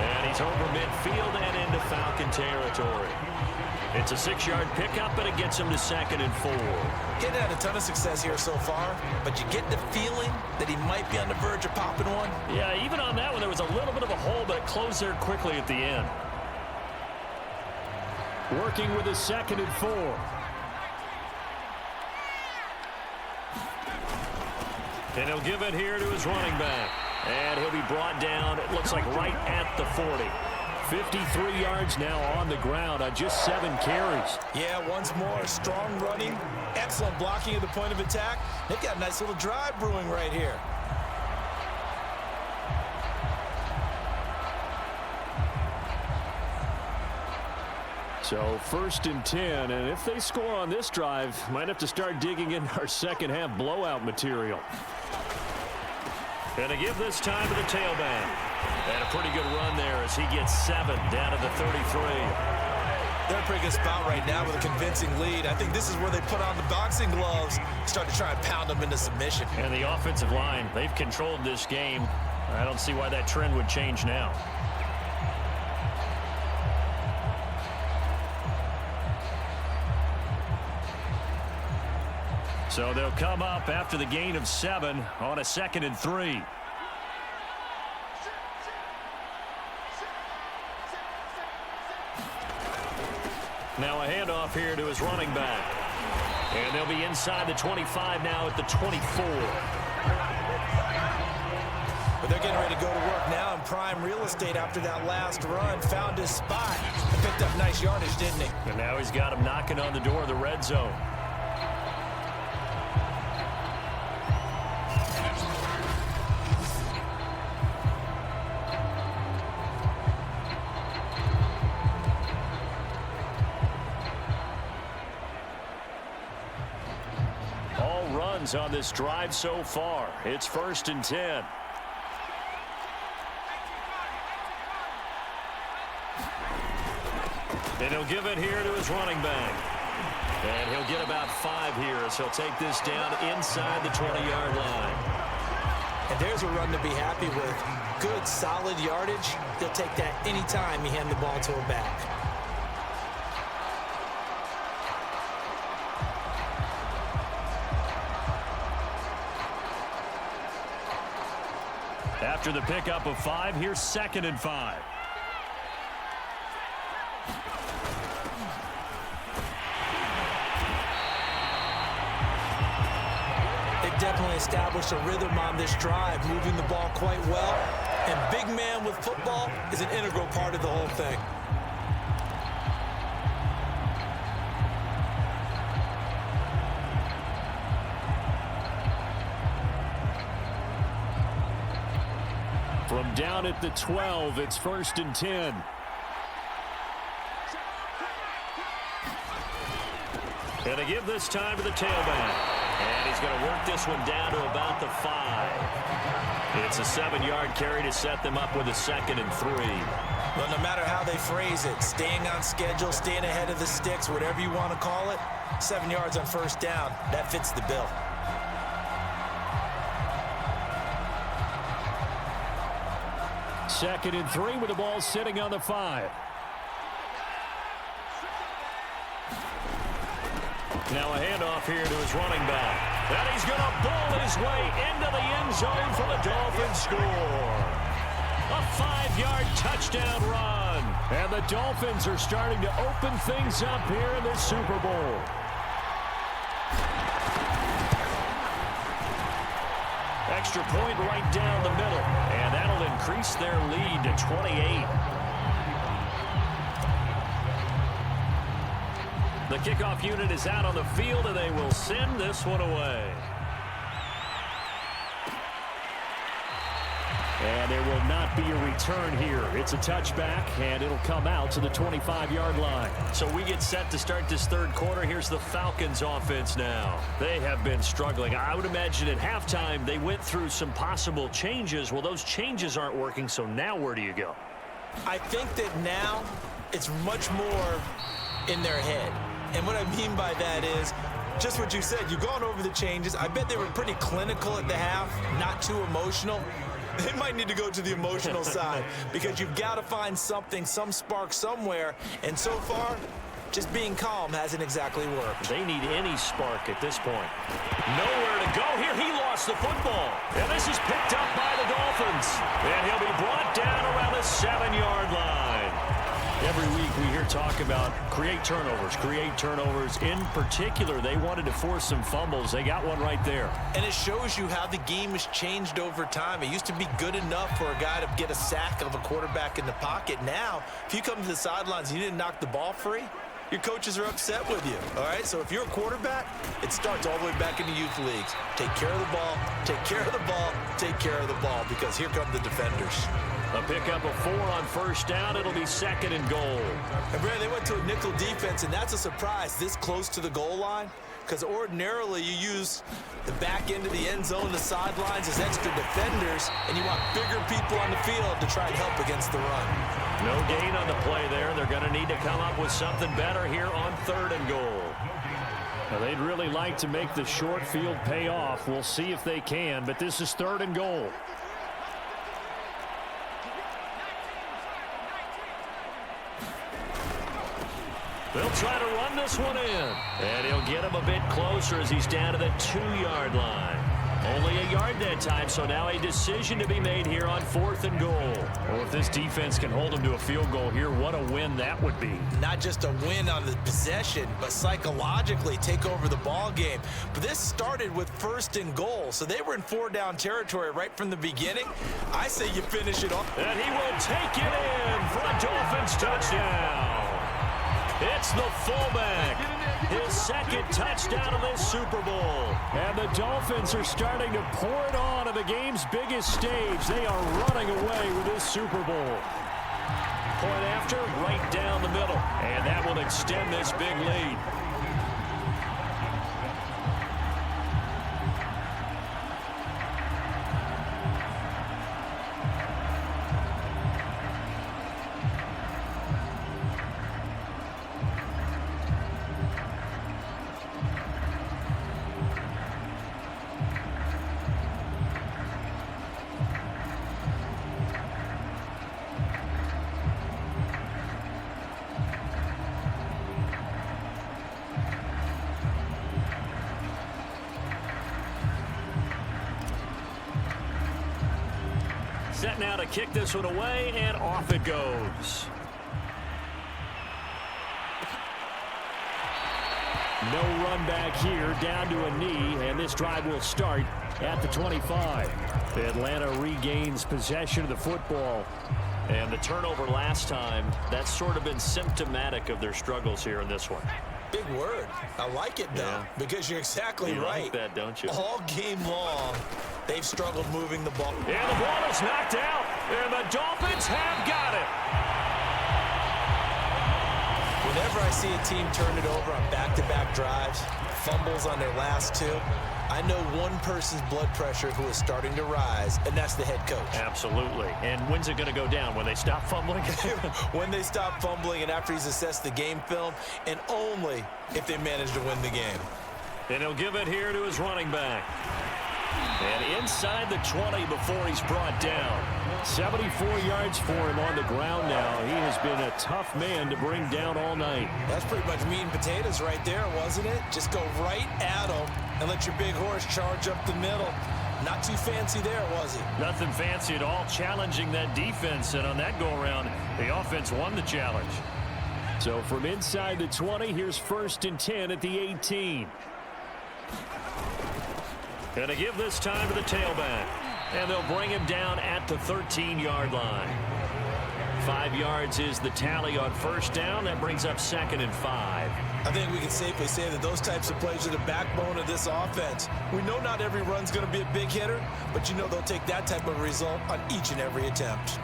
And he's over midfield and into Falcon territory. It's a 6-yard pickup, and it gets him to 2nd and 4. Getting had a ton of success here so far, but you get the feeling that he might be on the verge of popping one. Yeah, even on that one, there was a little bit of a hole, but it closed there quickly at the end. Working with his 2nd and 4. And he'll give it here to his running back. And he'll be brought down, it looks like right at the 40. 53 yards now on the ground on just 7 carries. Yeah, once more, strong running, excellent blocking at the point of attack. They've got a nice little drive brewing right here. So 1st and 10, and if they score on this drive, might have to start digging in our second half blowout material. And to give this time to the tailback. And a pretty good run there as he gets 7 down to the 33. They're in a pretty good spot right now with a convincing lead. I think this is where they put on the boxing gloves, start to try and pound them into submission. And the offensive line, they've controlled this game. I don't see why that trend would change now. So they'll come up after the gain of 7 on a 2nd and 3. Now a handoff here to his running back. And they'll be inside the 25 now at the 24. But they're getting ready to go to work now in prime real estate after that last run. Found his spot and picked up nice yardage, didn't he? And now he's got him knocking on the door of the red zone. On this drive so far. It's 1st and 10. And he'll give it here to his running back. And he'll get about 5 here as he'll take this down inside the 20-yard line. And there's a run to be happy with. Good, solid yardage. They'll take that anytime you hand the ball to a back. After the pickup of 5, here's 2nd and 5. They've definitely established a rhythm on this drive, moving the ball quite well. And big man with football is an integral part of the whole thing. From down at the 12, it's 1st and 10. And they give this time to the tailback. And he's going to work this one down to about the 5. It's a 7-yard carry to set them up with a 2nd and 3. Well, no matter how they phrase it, staying on schedule, staying ahead of the sticks, whatever you want to call it, 7 yards on 1st down, that fits the bill. 2nd and 3 with the ball sitting on the 5. Now a handoff here to his running back. And he's going to bowl his way into the end zone for the Dolphins score. A 5-yard touchdown run. And the Dolphins are starting to open things up here in the Super Bowl. extra point right down the middle. And that'll increase their lead to 28. The kickoff unit is out on the field, and they will send this one away. And there will not be a return here. It's a touchback, and it'll come out to the 25-yard line. So we get set to start this third quarter. Here's the Falcons offense now. They have been struggling. I would imagine at halftime they went through some possible changes. Well, those changes aren't working, so now where do you go? I think that now it's much more in their head. And what I mean by that is just what you said. You've gone over the changes. I bet they were pretty clinical at the half, not too emotional. They might need to go to the emotional side because you've got to find something, some spark somewhere. And so far, just being calm hasn't exactly worked. They need any spark at this point. Nowhere to go here. He lost the football. And this is picked up by the Dolphins. And he'll be brought down around the 7-yard line. Every week we hear talk about create turnovers. In particular, they wanted to force some fumbles. They got one right there. And it shows you how the game has changed over time. It used to be good enough for a guy to get a sack of a quarterback in the pocket. Now, if you come to the sidelines and you didn't knock the ball free, your coaches are upset with you, all right? So if you're a quarterback, it starts all the way back in the youth leagues. Take care of the ball, take care of the ball, take care of the ball, because here come the defenders. A pickup of 4 on first down. It'll be 2nd and goal. And Brad, they went to a nickel defense, and that's a surprise this close to the goal line, because ordinarily you use the back end of the end zone, the sidelines as extra defenders, and you want bigger people on the field to try and help against the run. No gain on the play there. They're going to need to come up with something better here on 3rd and goal. Now, they'd really like to make the short field pay off. We'll see if they can, but this is 3rd and goal. They'll try to run this one in. And he'll get him a bit closer as he's down to the 2-yard line. Only a yard that time, so now a decision to be made here on 4th and goal. Well, if this defense can hold them to a field goal here, what a win that would be. Not just a win on the possession, but psychologically take over the ball game. But this started with 1st and goal, so they were in 4-down territory right from the beginning. I say you finish it off. And he will take it in for a Dolphins touchdown. It's the fullback. His 2nd touchdown of this Super Bowl. And the Dolphins are starting to pour it on the game's biggest stage. They are running away with this Super Bowl. Point after, right down the middle. And that will extend this big lead. Set now to kick this one away, and off it goes. No run back here, down to a knee, and this drive will start at the 25. Atlanta regains possession of the football. And the turnover last time, that's sort of been symptomatic of their struggles here in this one. Big word. I like it, though, because you're exactly right. You like that, don't you? All game long, they've struggled moving the ball. And the ball is knocked out, and the Dolphins have got it. Whenever I see a team turn it over on back-to-back drives, fumbles on their last 2, I know one person's blood pressure who is starting to rise, and that's the head coach. Absolutely. And when's it going to go down? When they stop fumbling? When they stop fumbling and after he's assessed the game film, and only if they manage to win the game. And he'll give it here to his running back. And inside the 20 before he's brought down. 74 yards for him on the ground now. He has been a tough man to bring down all night. That's pretty much meat and potatoes right there, wasn't it? Just go right at him and let your big horse charge up the middle. Not too fancy there, was it? Nothing fancy at all, challenging that defense. And on that go-around, the offense won the challenge. So from inside the 20, here's 1st and 10 at the 18. Going to give this time to the tailback. And they'll bring him down at the 13-yard line. 5 yards is the tally on first down. That brings up 2nd and 5. I think we can safely say that those types of plays are the backbone of this offense. We know not every run's going to be a big hitter, but you know they'll take that type of result on each and every attempt.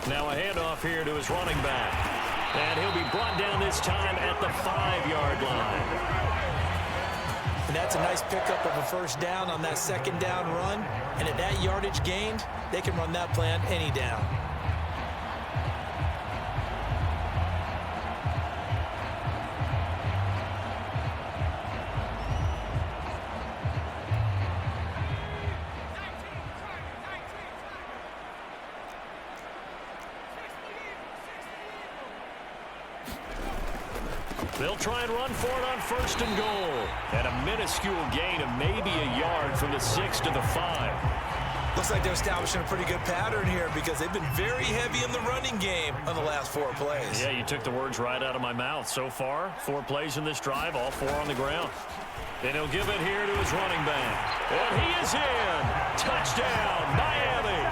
Now a handoff here to his running back. And he'll be brought down this time at the 5-yard line. And that's a nice pickup of a first down on that second down run. And at that yardage gained, they can run that play on any down. They'll try and run for it on 1st and goal. And a minuscule gain of maybe a yard from the 6 to the 5. Looks like they're establishing a pretty good pattern here because they've been very heavy in the running game on the last 4 plays. Yeah, you took the words right out of my mouth. So far, 4 plays in this drive, all 4 on the ground. Then he'll give it here to his running back. And he is in. Touchdown, Miami.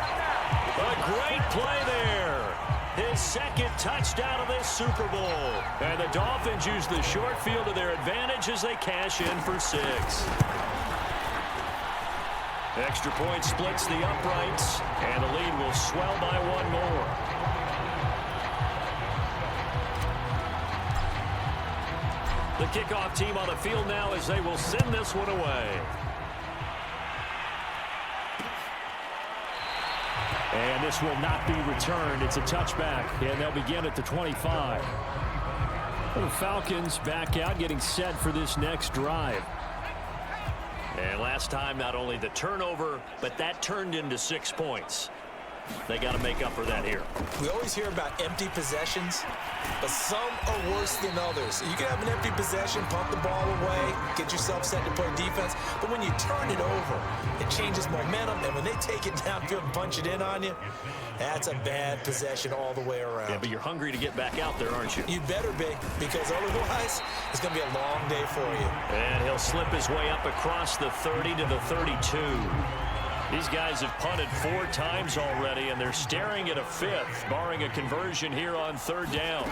A great play there. His 2nd touchdown of this Super Bowl. And the Dolphins use the short field to their advantage as they cash in for 6. Extra point splits the uprights, and the lead will swell by 1 more. The kickoff team on the field now as they will send this one away. And this will not be returned. It's a touchback, and they'll begin at the 25. The Falcons back out, getting set for this next drive. And last time, not only the turnover, but that turned into 6 points. They got to make up for that here. We always hear about empty possessions, but some are worse than others. You can have an empty possession, pump the ball away, get yourself set to play defense, but when you turn it over, it changes momentum, and when they take it downfield and punch it in on you, that's a bad possession all the way around. Yeah, but you're hungry to get back out there, aren't you? You better be, because otherwise, it's going to be a long day for you. And he'll slip his way up across the 30 to the 32. These guys have punted 4 times already, and they're staring at a 5th, barring a conversion here on 3rd down.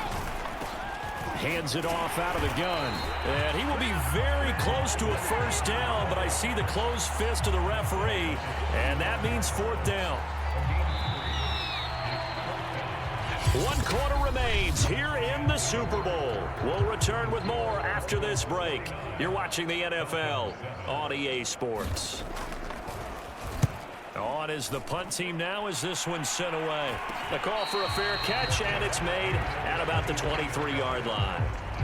Hands it off out of the gun. And he will be very close to a 1st down, but I see the closed fist of the referee, and that means 4th down. 1 quarter remains here in the Super Bowl. We'll return with more after this break. You're watching the NFL on EA Sports. On is the punt team now as this one's sent away. The call for a fair catch, and it's made at about the 23-yard line.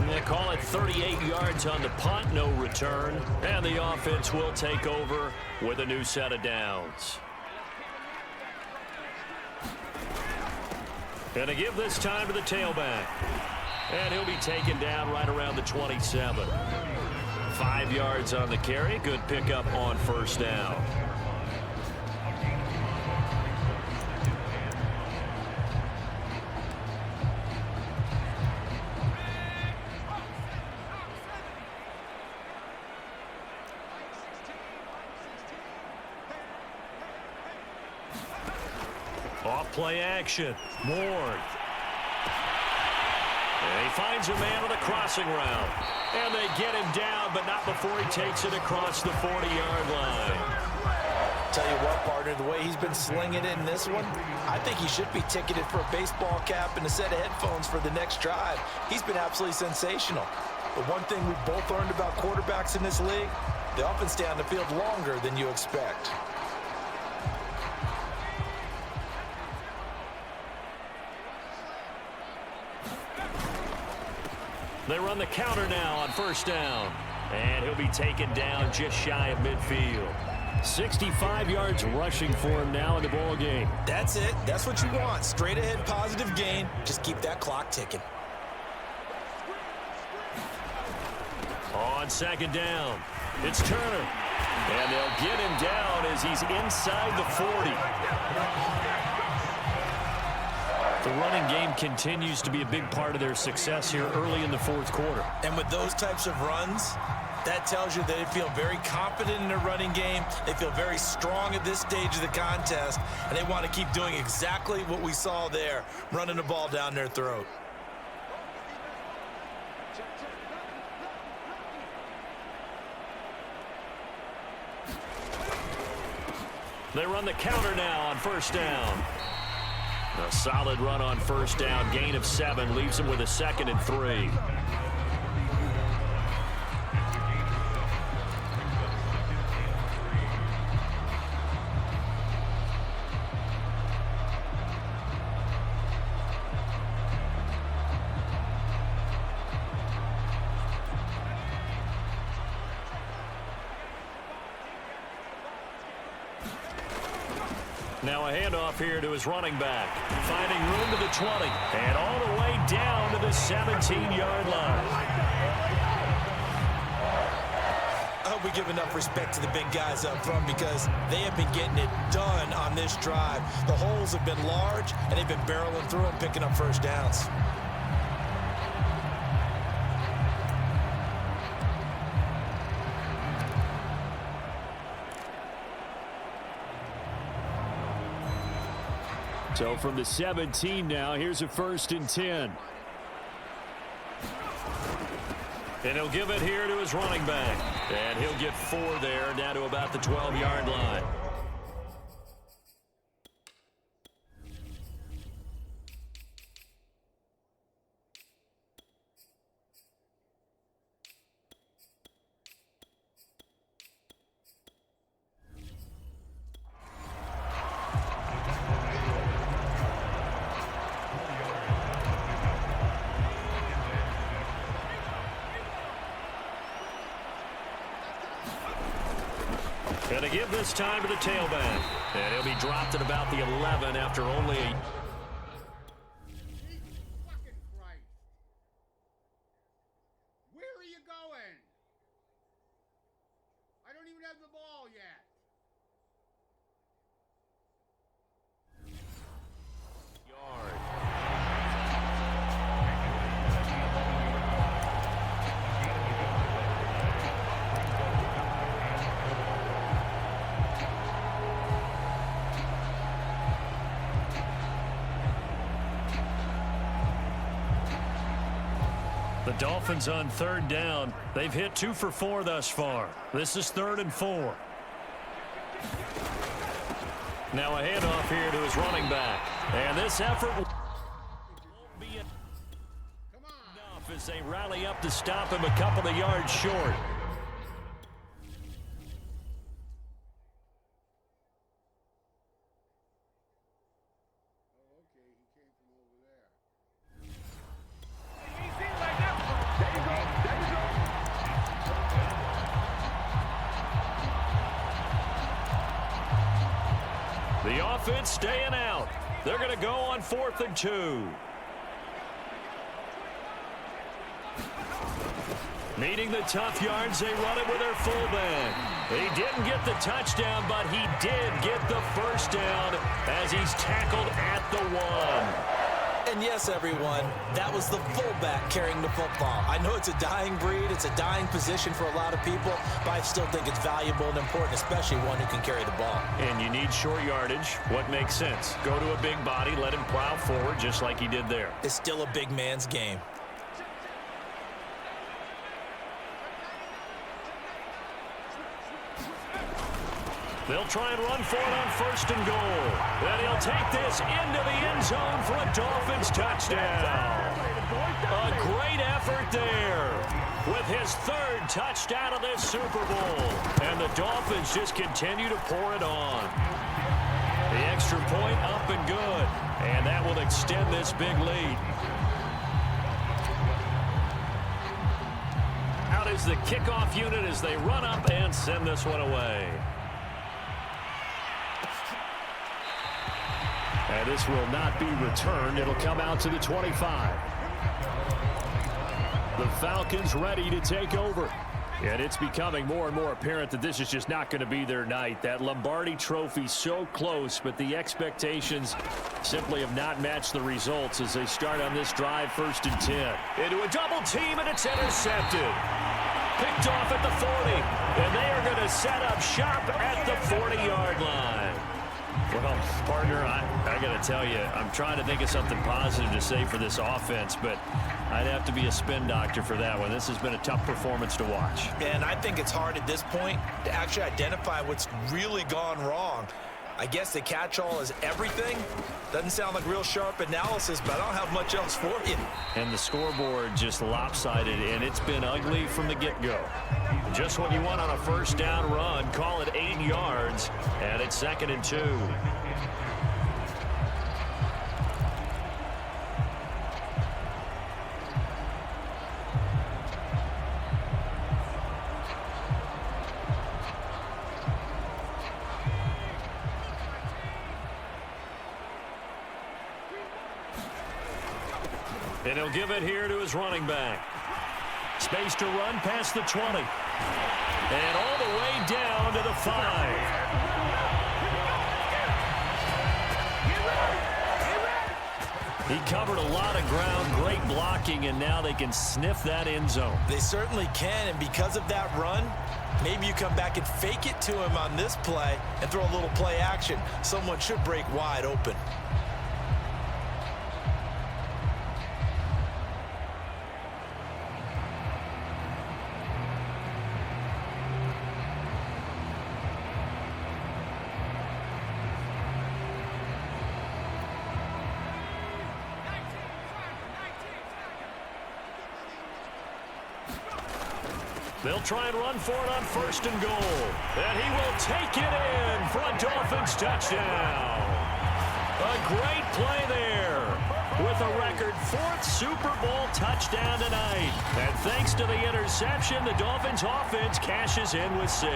They call it 38 yards on the punt, no return. And the offense will take over with a new set of downs. Gonna give this time to the tailback. And he'll be taken down right around the 27. 5 yards on the carry. Good pickup on 1st down. Off-play action. Ward. And he finds a man on the crossing route. And they get him down, but not before he takes it across the 40-yard line. Tell you what, partner, the way he's been slinging it in this one, I think he should be ticketed for a baseball cap and a set of headphones for the next drive. He's been absolutely sensational. But one thing we've both learned about quarterbacks in this league, they often stay on the field longer than you expect. They run the counter now on 1st down. And he'll be taken down just shy of midfield. 65 yards rushing for him now in the ball game. That's it. That's what you want. Straight ahead positive gain. Just keep that clock ticking. On 2nd down, it's Turner. And they'll get him down as he's inside the 40. The running game continues to be a big part of their success here early in the fourth quarter. And with those types of runs, that tells you they feel very confident in their running game. They feel very strong at this stage of the contest, and they want to keep doing exactly what we saw there, running the ball down their throat. They run the counter now on first down. A solid run on first down. Gain of 7 leaves him with a 2nd and 3. Now a handoff here to his running back. Finding room to the 20. And all the way down to the 17-yard line. I hope we give enough respect to the big guys up front because they have been getting it done on this drive. The holes have been large, and they've been barreling through them, picking up first downs. So from the 17 now, here's a 1st and 10. And he'll give it here to his running back. And he'll get 4 there, down to about the 12-yard line. And to give this time to the tailback. And he'll be dropped at about the 11 after only a... Jesus fucking Christ. Where are you going? I don't even have the ball yet. yard. The Dolphins on 3rd down. They've hit 2 for 4 thus far. This is 3rd and 4. Now a handoff here to his running back. And this effort won't be enough as they rally up to stop him a couple of yards short. The offense staying out. They're going to go on 4th and 2. Needing the tough yards, they run it with their fullback. He didn't get the touchdown, but he did get the first down as he's tackled at the 1. And yes, everyone, that was the fullback carrying the football. I know it's a dying breed, it's a dying position for a lot of people, but I still think it's valuable and important, especially one who can carry the ball. And you need short yardage. What makes sense? Go to a big body, let him plow forward just like he did there. It's still a big man's game. They'll try and run for it on 1st and goal. And he'll take this into the end zone for a Dolphins touchdown. A great effort there with his 3rd touchdown of this Super Bowl. And the Dolphins just continue to pour it on. The extra point up and good. And that will extend this big lead. Out is the kickoff unit as they run up and send this one away. And this will not be returned. It'll come out to the 25. The Falcons ready to take over. And it's becoming more and more apparent that this is just not going to be their night. That Lombardi trophy so close, but the expectations simply have not matched the results as they start on this drive, 1st and 10. Into a double team, and it's intercepted. Picked off at the 40, and they are going to set up shop at the 40-yard line. Well, partner, I got to tell you, I'm trying to think of something positive to say for this offense, but I'd have to be a spin doctor for that one. This has been a tough performance to watch. And I think it's hard at this point to actually identify what's really gone wrong. I guess the catch-all is everything. Doesn't sound like real sharp analysis, but I don't have much else for you. And the scoreboard just lopsided, and it's been ugly from the get-go. Just what you want on a 1st down run. Call it 8 yards, and it's 2nd and 2. And he'll give it here to his running back. Space to run past the 20. And all the way down to the 5. He covered a lot of ground, great blocking, and now they can sniff that end zone. They certainly can, and because of that run, maybe you come back and fake it to him on this play and throw a little play action. Someone should break wide open. They'll try and run for it on 1st and goal. And he will take it in for a Dolphins touchdown. A great play there with a record 4th Super Bowl touchdown tonight. And thanks to the interception, the Dolphins offense cashes in with 6.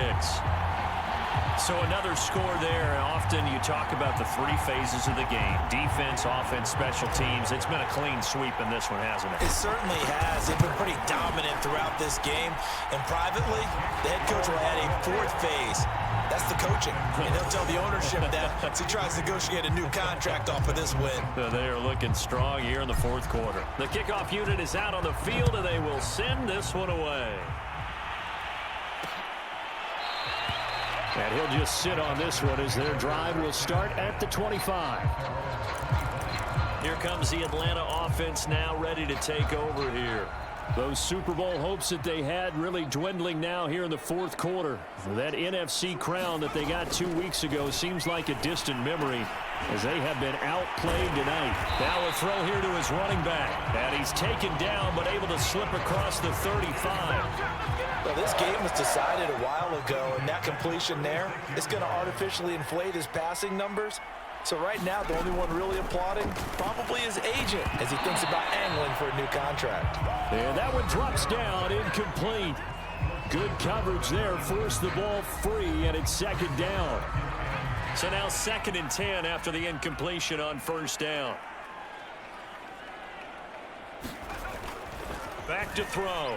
So another score there. Often you talk about the 3 phases of the game. Defense, offense, special teams. It's been a clean sweep in this one, hasn't it? It certainly has. They've been pretty dominant throughout this game. And privately, the head coach will add a 4th phase. That's the coaching. And he'll tell the ownership that as he tries to negotiate a new contract off of this win. They are looking strong here in the 4th quarter. The kickoff unit is out on the field, and they will send this one away. And he'll just sit on this one as their drive will start at the 25. Here comes the Atlanta offense now ready to take over here. Those Super Bowl hopes that they had really dwindling now here in the 4th quarter. That NFC crown that they got 2 weeks ago seems like a distant memory as they have been outplayed tonight. Now a throw here to his running back. And he's taken down but able to slip across the 35. Well, this game was decided a while ago, and that completion there is going to artificially inflate his passing numbers. So right now, the only one really applauding probably his agent as he thinks about angling for a new contract. And that one drops down, incomplete. Good coverage there, forced the ball free, and it's 2nd down. So now 2nd and 10 after the incompletion on 1st down. Back to throw.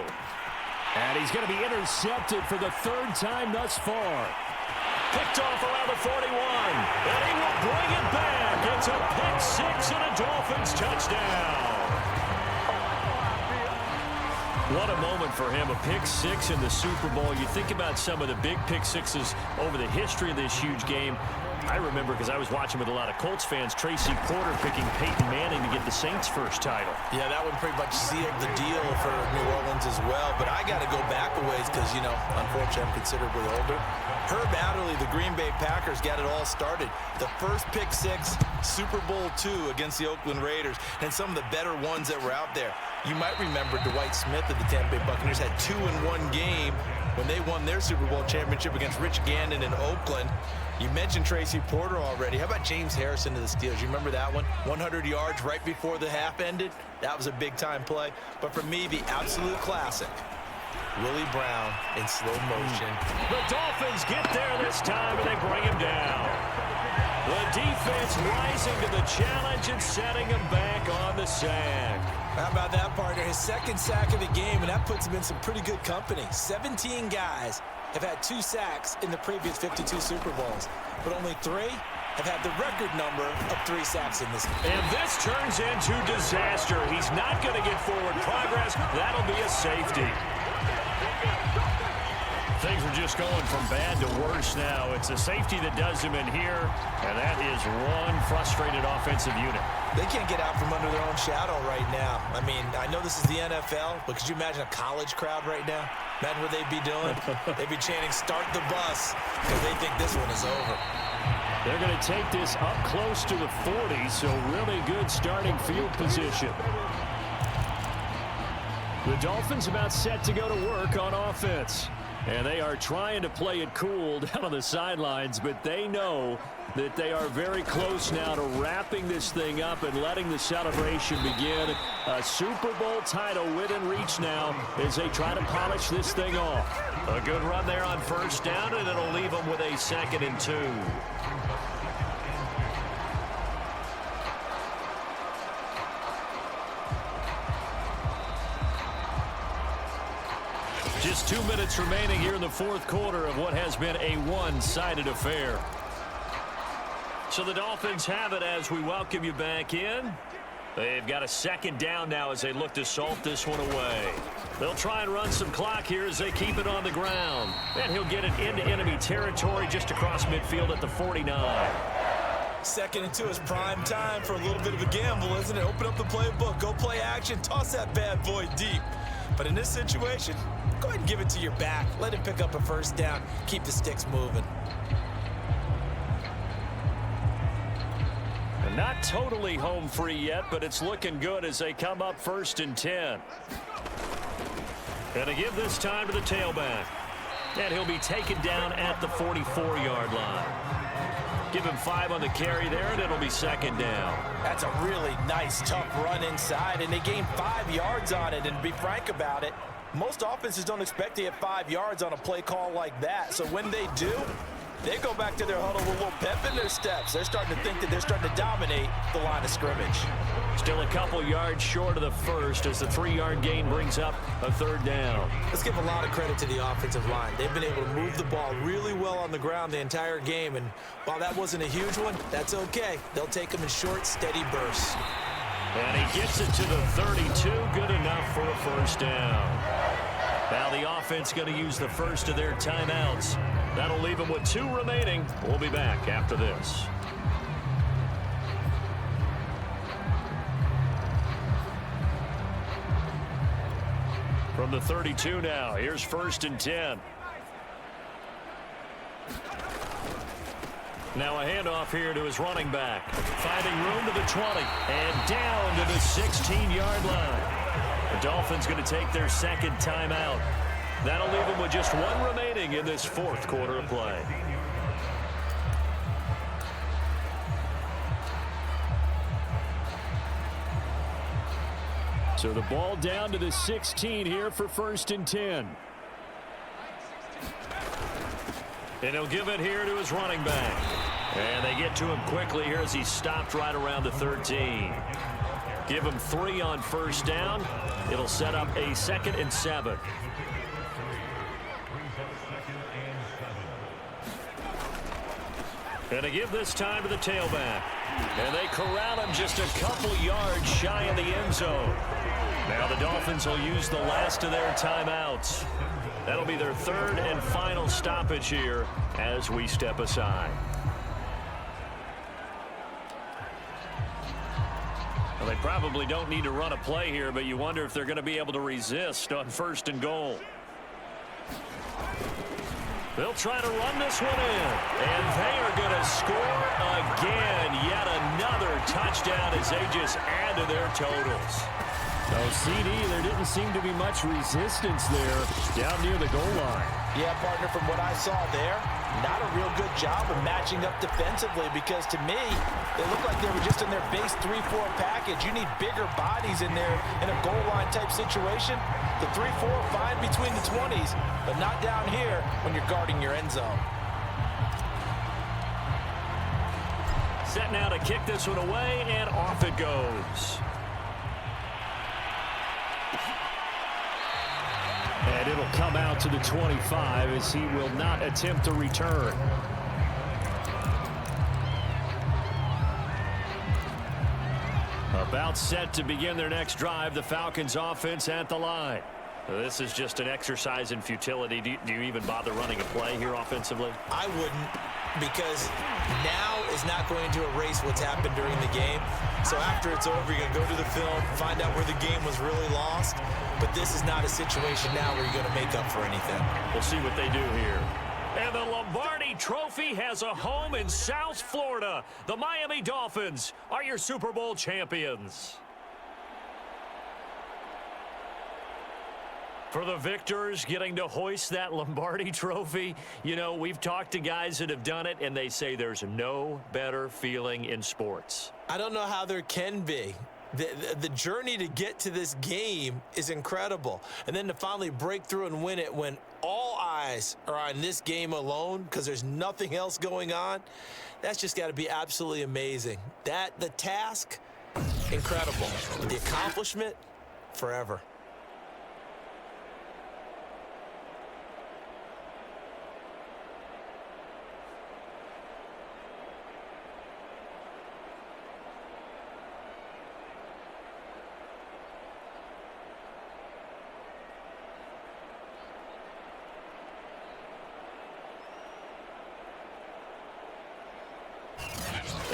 And he's going to be intercepted for the 3rd time thus far. Picked off around the 41. And he will bring it back. It's a pick 6 and a Dolphins touchdown. What a moment for him, a pick 6 in the Super Bowl. You think about some of the big pick 6s over the history of this huge game. I remember, because I was watching with a lot of Colts fans, Tracy Porter picking Peyton Manning to get the Saints' first title. Yeah, that one pretty much sealed the deal for New Orleans as well. But I got to go back a ways because, you know, unfortunately I'm considerably older. Herb Adderley, the Green Bay Packers, got it all started. The first pick 6, Super Bowl II against the Oakland Raiders, and some of the better ones that were out there. You might remember Dwight Smith of the Tampa Bay Buccaneers had 2 in one game when they won their Super Bowl championship against Rich Gannon in Oakland. You mentioned Tracy Porter already. How about James Harrison to the Steelers? You remember that one? 100 yards right before the half ended. That was a big-time play. But for me, the absolute classic, Willie Brown in slow motion. The Dolphins get there this time, and they bring him down. The defense rising to the challenge and setting him back on the sack. How about that, partner? His second sack of the game, and that puts him in some pretty good company. 17 guys have had 2 sacks in the previous 52 Super Bowls, but only 3 have had the record number of 3 sacks in this game. And this turns into disaster. He's not going to get forward progress. That'll be a safety. Things are just going from bad to worse now. It's a safety that does him in here, and that is one frustrated offensive unit. They can't get out from under their own shadow right now. I mean, I know this is the NFL, but could you imagine a college crowd right now? Imagine what they'd be doing. They'd be chanting, "Start the bus," because they think this one is over. They're going to take this up close to the 40, so really good starting field position. The Dolphins about set to go to work on offense. And they are trying to play it cool down on the sidelines, but they know that they are very close now to wrapping this thing up and letting the celebration begin. A Super Bowl title within reach now as they try to polish this thing off. A good run there on first down, and it'll leave them with a 2nd and 2. Just 2 minutes remaining here in the 4th quarter of what has been a one-sided affair. So the Dolphins have it as we welcome you back in. They've got a 2nd down now as they look to salt this one away. They'll try and run some clock here as they keep it on the ground. And he'll get it into enemy territory just across midfield at the 49. 2nd and 2 is prime time for a little bit of a gamble, isn't it? Open up the playbook, go play action, toss that bad boy deep. But in this situation, go ahead and give it to your back. Let him pick up a first down. Keep the sticks moving. And not totally home free yet, but it's looking good as they come up 1st and 10. And to give this time to the tailback. And he'll be taken down at the 44-yard line. Give him 5 on the carry there, and it'll be 2nd down. That's a really nice, tough run inside, and they gained 5 yards on it. And to be frank about it, most offenses don't expect to get 5 yards on a play call like that. So when they do, they go back to their huddle with a little pep in their steps. They're starting to think that they're starting to dominate the line of scrimmage. Still a couple yards short of the first as the 3-yard gain brings up a 3rd down. Let's give a lot of credit to the offensive line. They've been able to move the ball really well on the ground the entire game. And while that wasn't a huge one, that's okay. They'll take them in short, steady bursts. And he gets it to the 32. Good enough for a first down. Now the offense going to use the first of their timeouts. That'll leave them with 2 remaining. We'll be back after this. From the 32 now, here's 1st and 10. Now a handoff here to his running back. Finding room to the 20 and down to the 16-yard line. The Dolphins going to take their 2nd timeout. That'll leave them with just 1 remaining in this 4th quarter of play. So the ball down to the 16 here for 1st and 10. And he'll give it here to his running back. And they get to him quickly here as he's stopped right around the 13. Give him 3 on first down. It'll set up a 2nd and 7. And to give this time to the tailback. And they corral him just a couple yards shy of the end zone. Now the Dolphins will use the last of their timeouts. That'll be their 3rd and final stoppage here as we step aside. Well, they probably don't need to run a play here, but you wonder if they're going to be able to resist on 1st and goal. They'll try to run this one in. And they are going to score again. Yet another touchdown as they just add to their totals. So, CD, there didn't seem to be much resistance there down near the goal line. Yeah, partner, from what I saw there, not a real good job of matching up defensively because to me, they look like they were just in their base 3-4 package. You need bigger bodies in there in a goal line type situation. The 3-4 fine between the 20s, but not down here when you're guarding your end zone. Set now to kick this one away, and off it goes. And it'll come out to the 25 as he will not attempt to return. About set to begin their next drive, the Falcons offense at the line. This is just an exercise in futility. Do you even bother running a play here offensively? I wouldn't, because now is not going to erase what's happened during the game. So after it's over, you're going to go to the film, find out where the game was really lost. But this is not a situation now where you're going to make up for anything. We'll see what they do here. And the Lombardi Trophy has a home in South Florida. The Miami Dolphins are your Super Bowl champions. For the victors, getting to hoist that Lombardi Trophy, you know, we've talked to guys that have done it, and they say there's no better feeling in sports. I don't know how there can be. The journey to get to this game is incredible. And then to finally break through and win it when all eyes are on this game alone because there's nothing else going on, that's just got to be absolutely amazing. The task, incredible. The accomplishment, forever.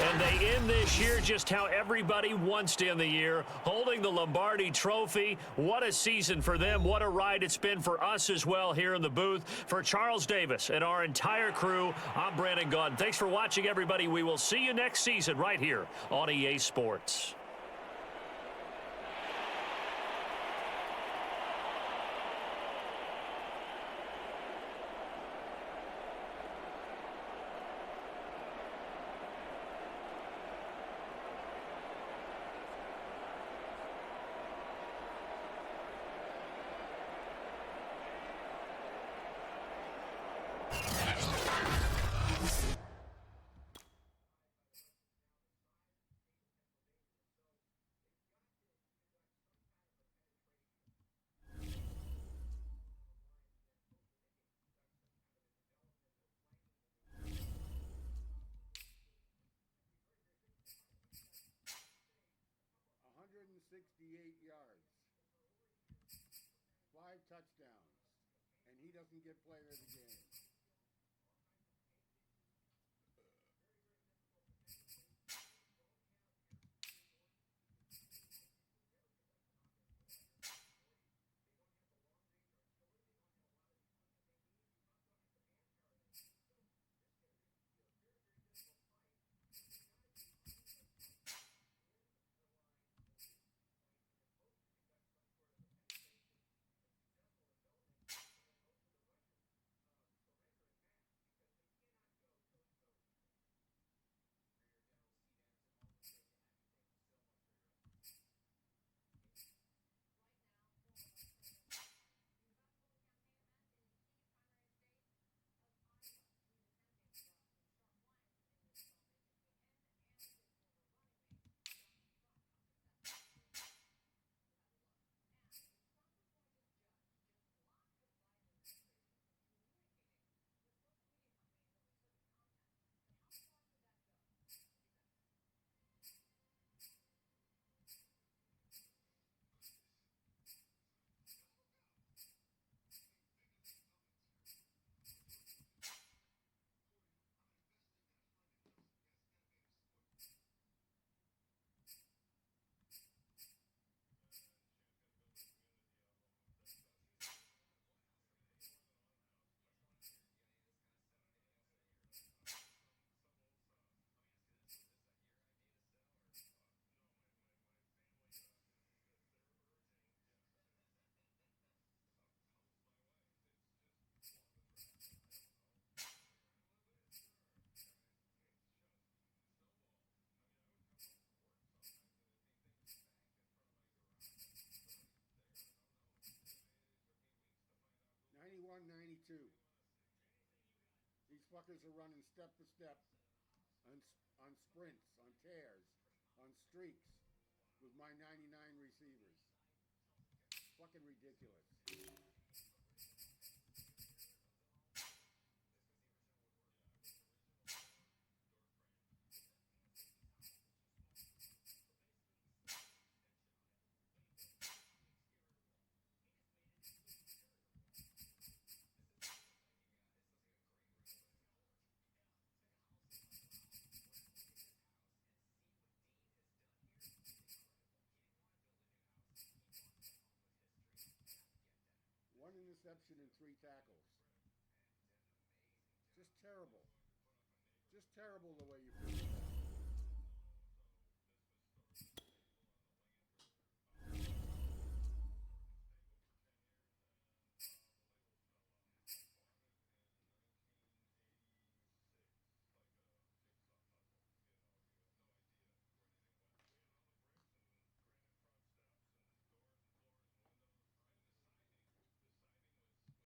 And they end this year just how everybody wants to end the year, holding the Lombardi Trophy. What a season for them. What a ride it's been for us as well here in the booth. For Charles Davis and our entire crew, I'm Brandon Gaudin. Thanks for watching, everybody. We will see you next season right here on EA Sports. Yards, 5 touchdowns, and he doesn't get player of the game. These fuckers are running step to step on sprints, on tears, on streaks with my 99 receivers. Fucking ridiculous. interception and 3 tackles. Just terrible. Just terrible the way you play.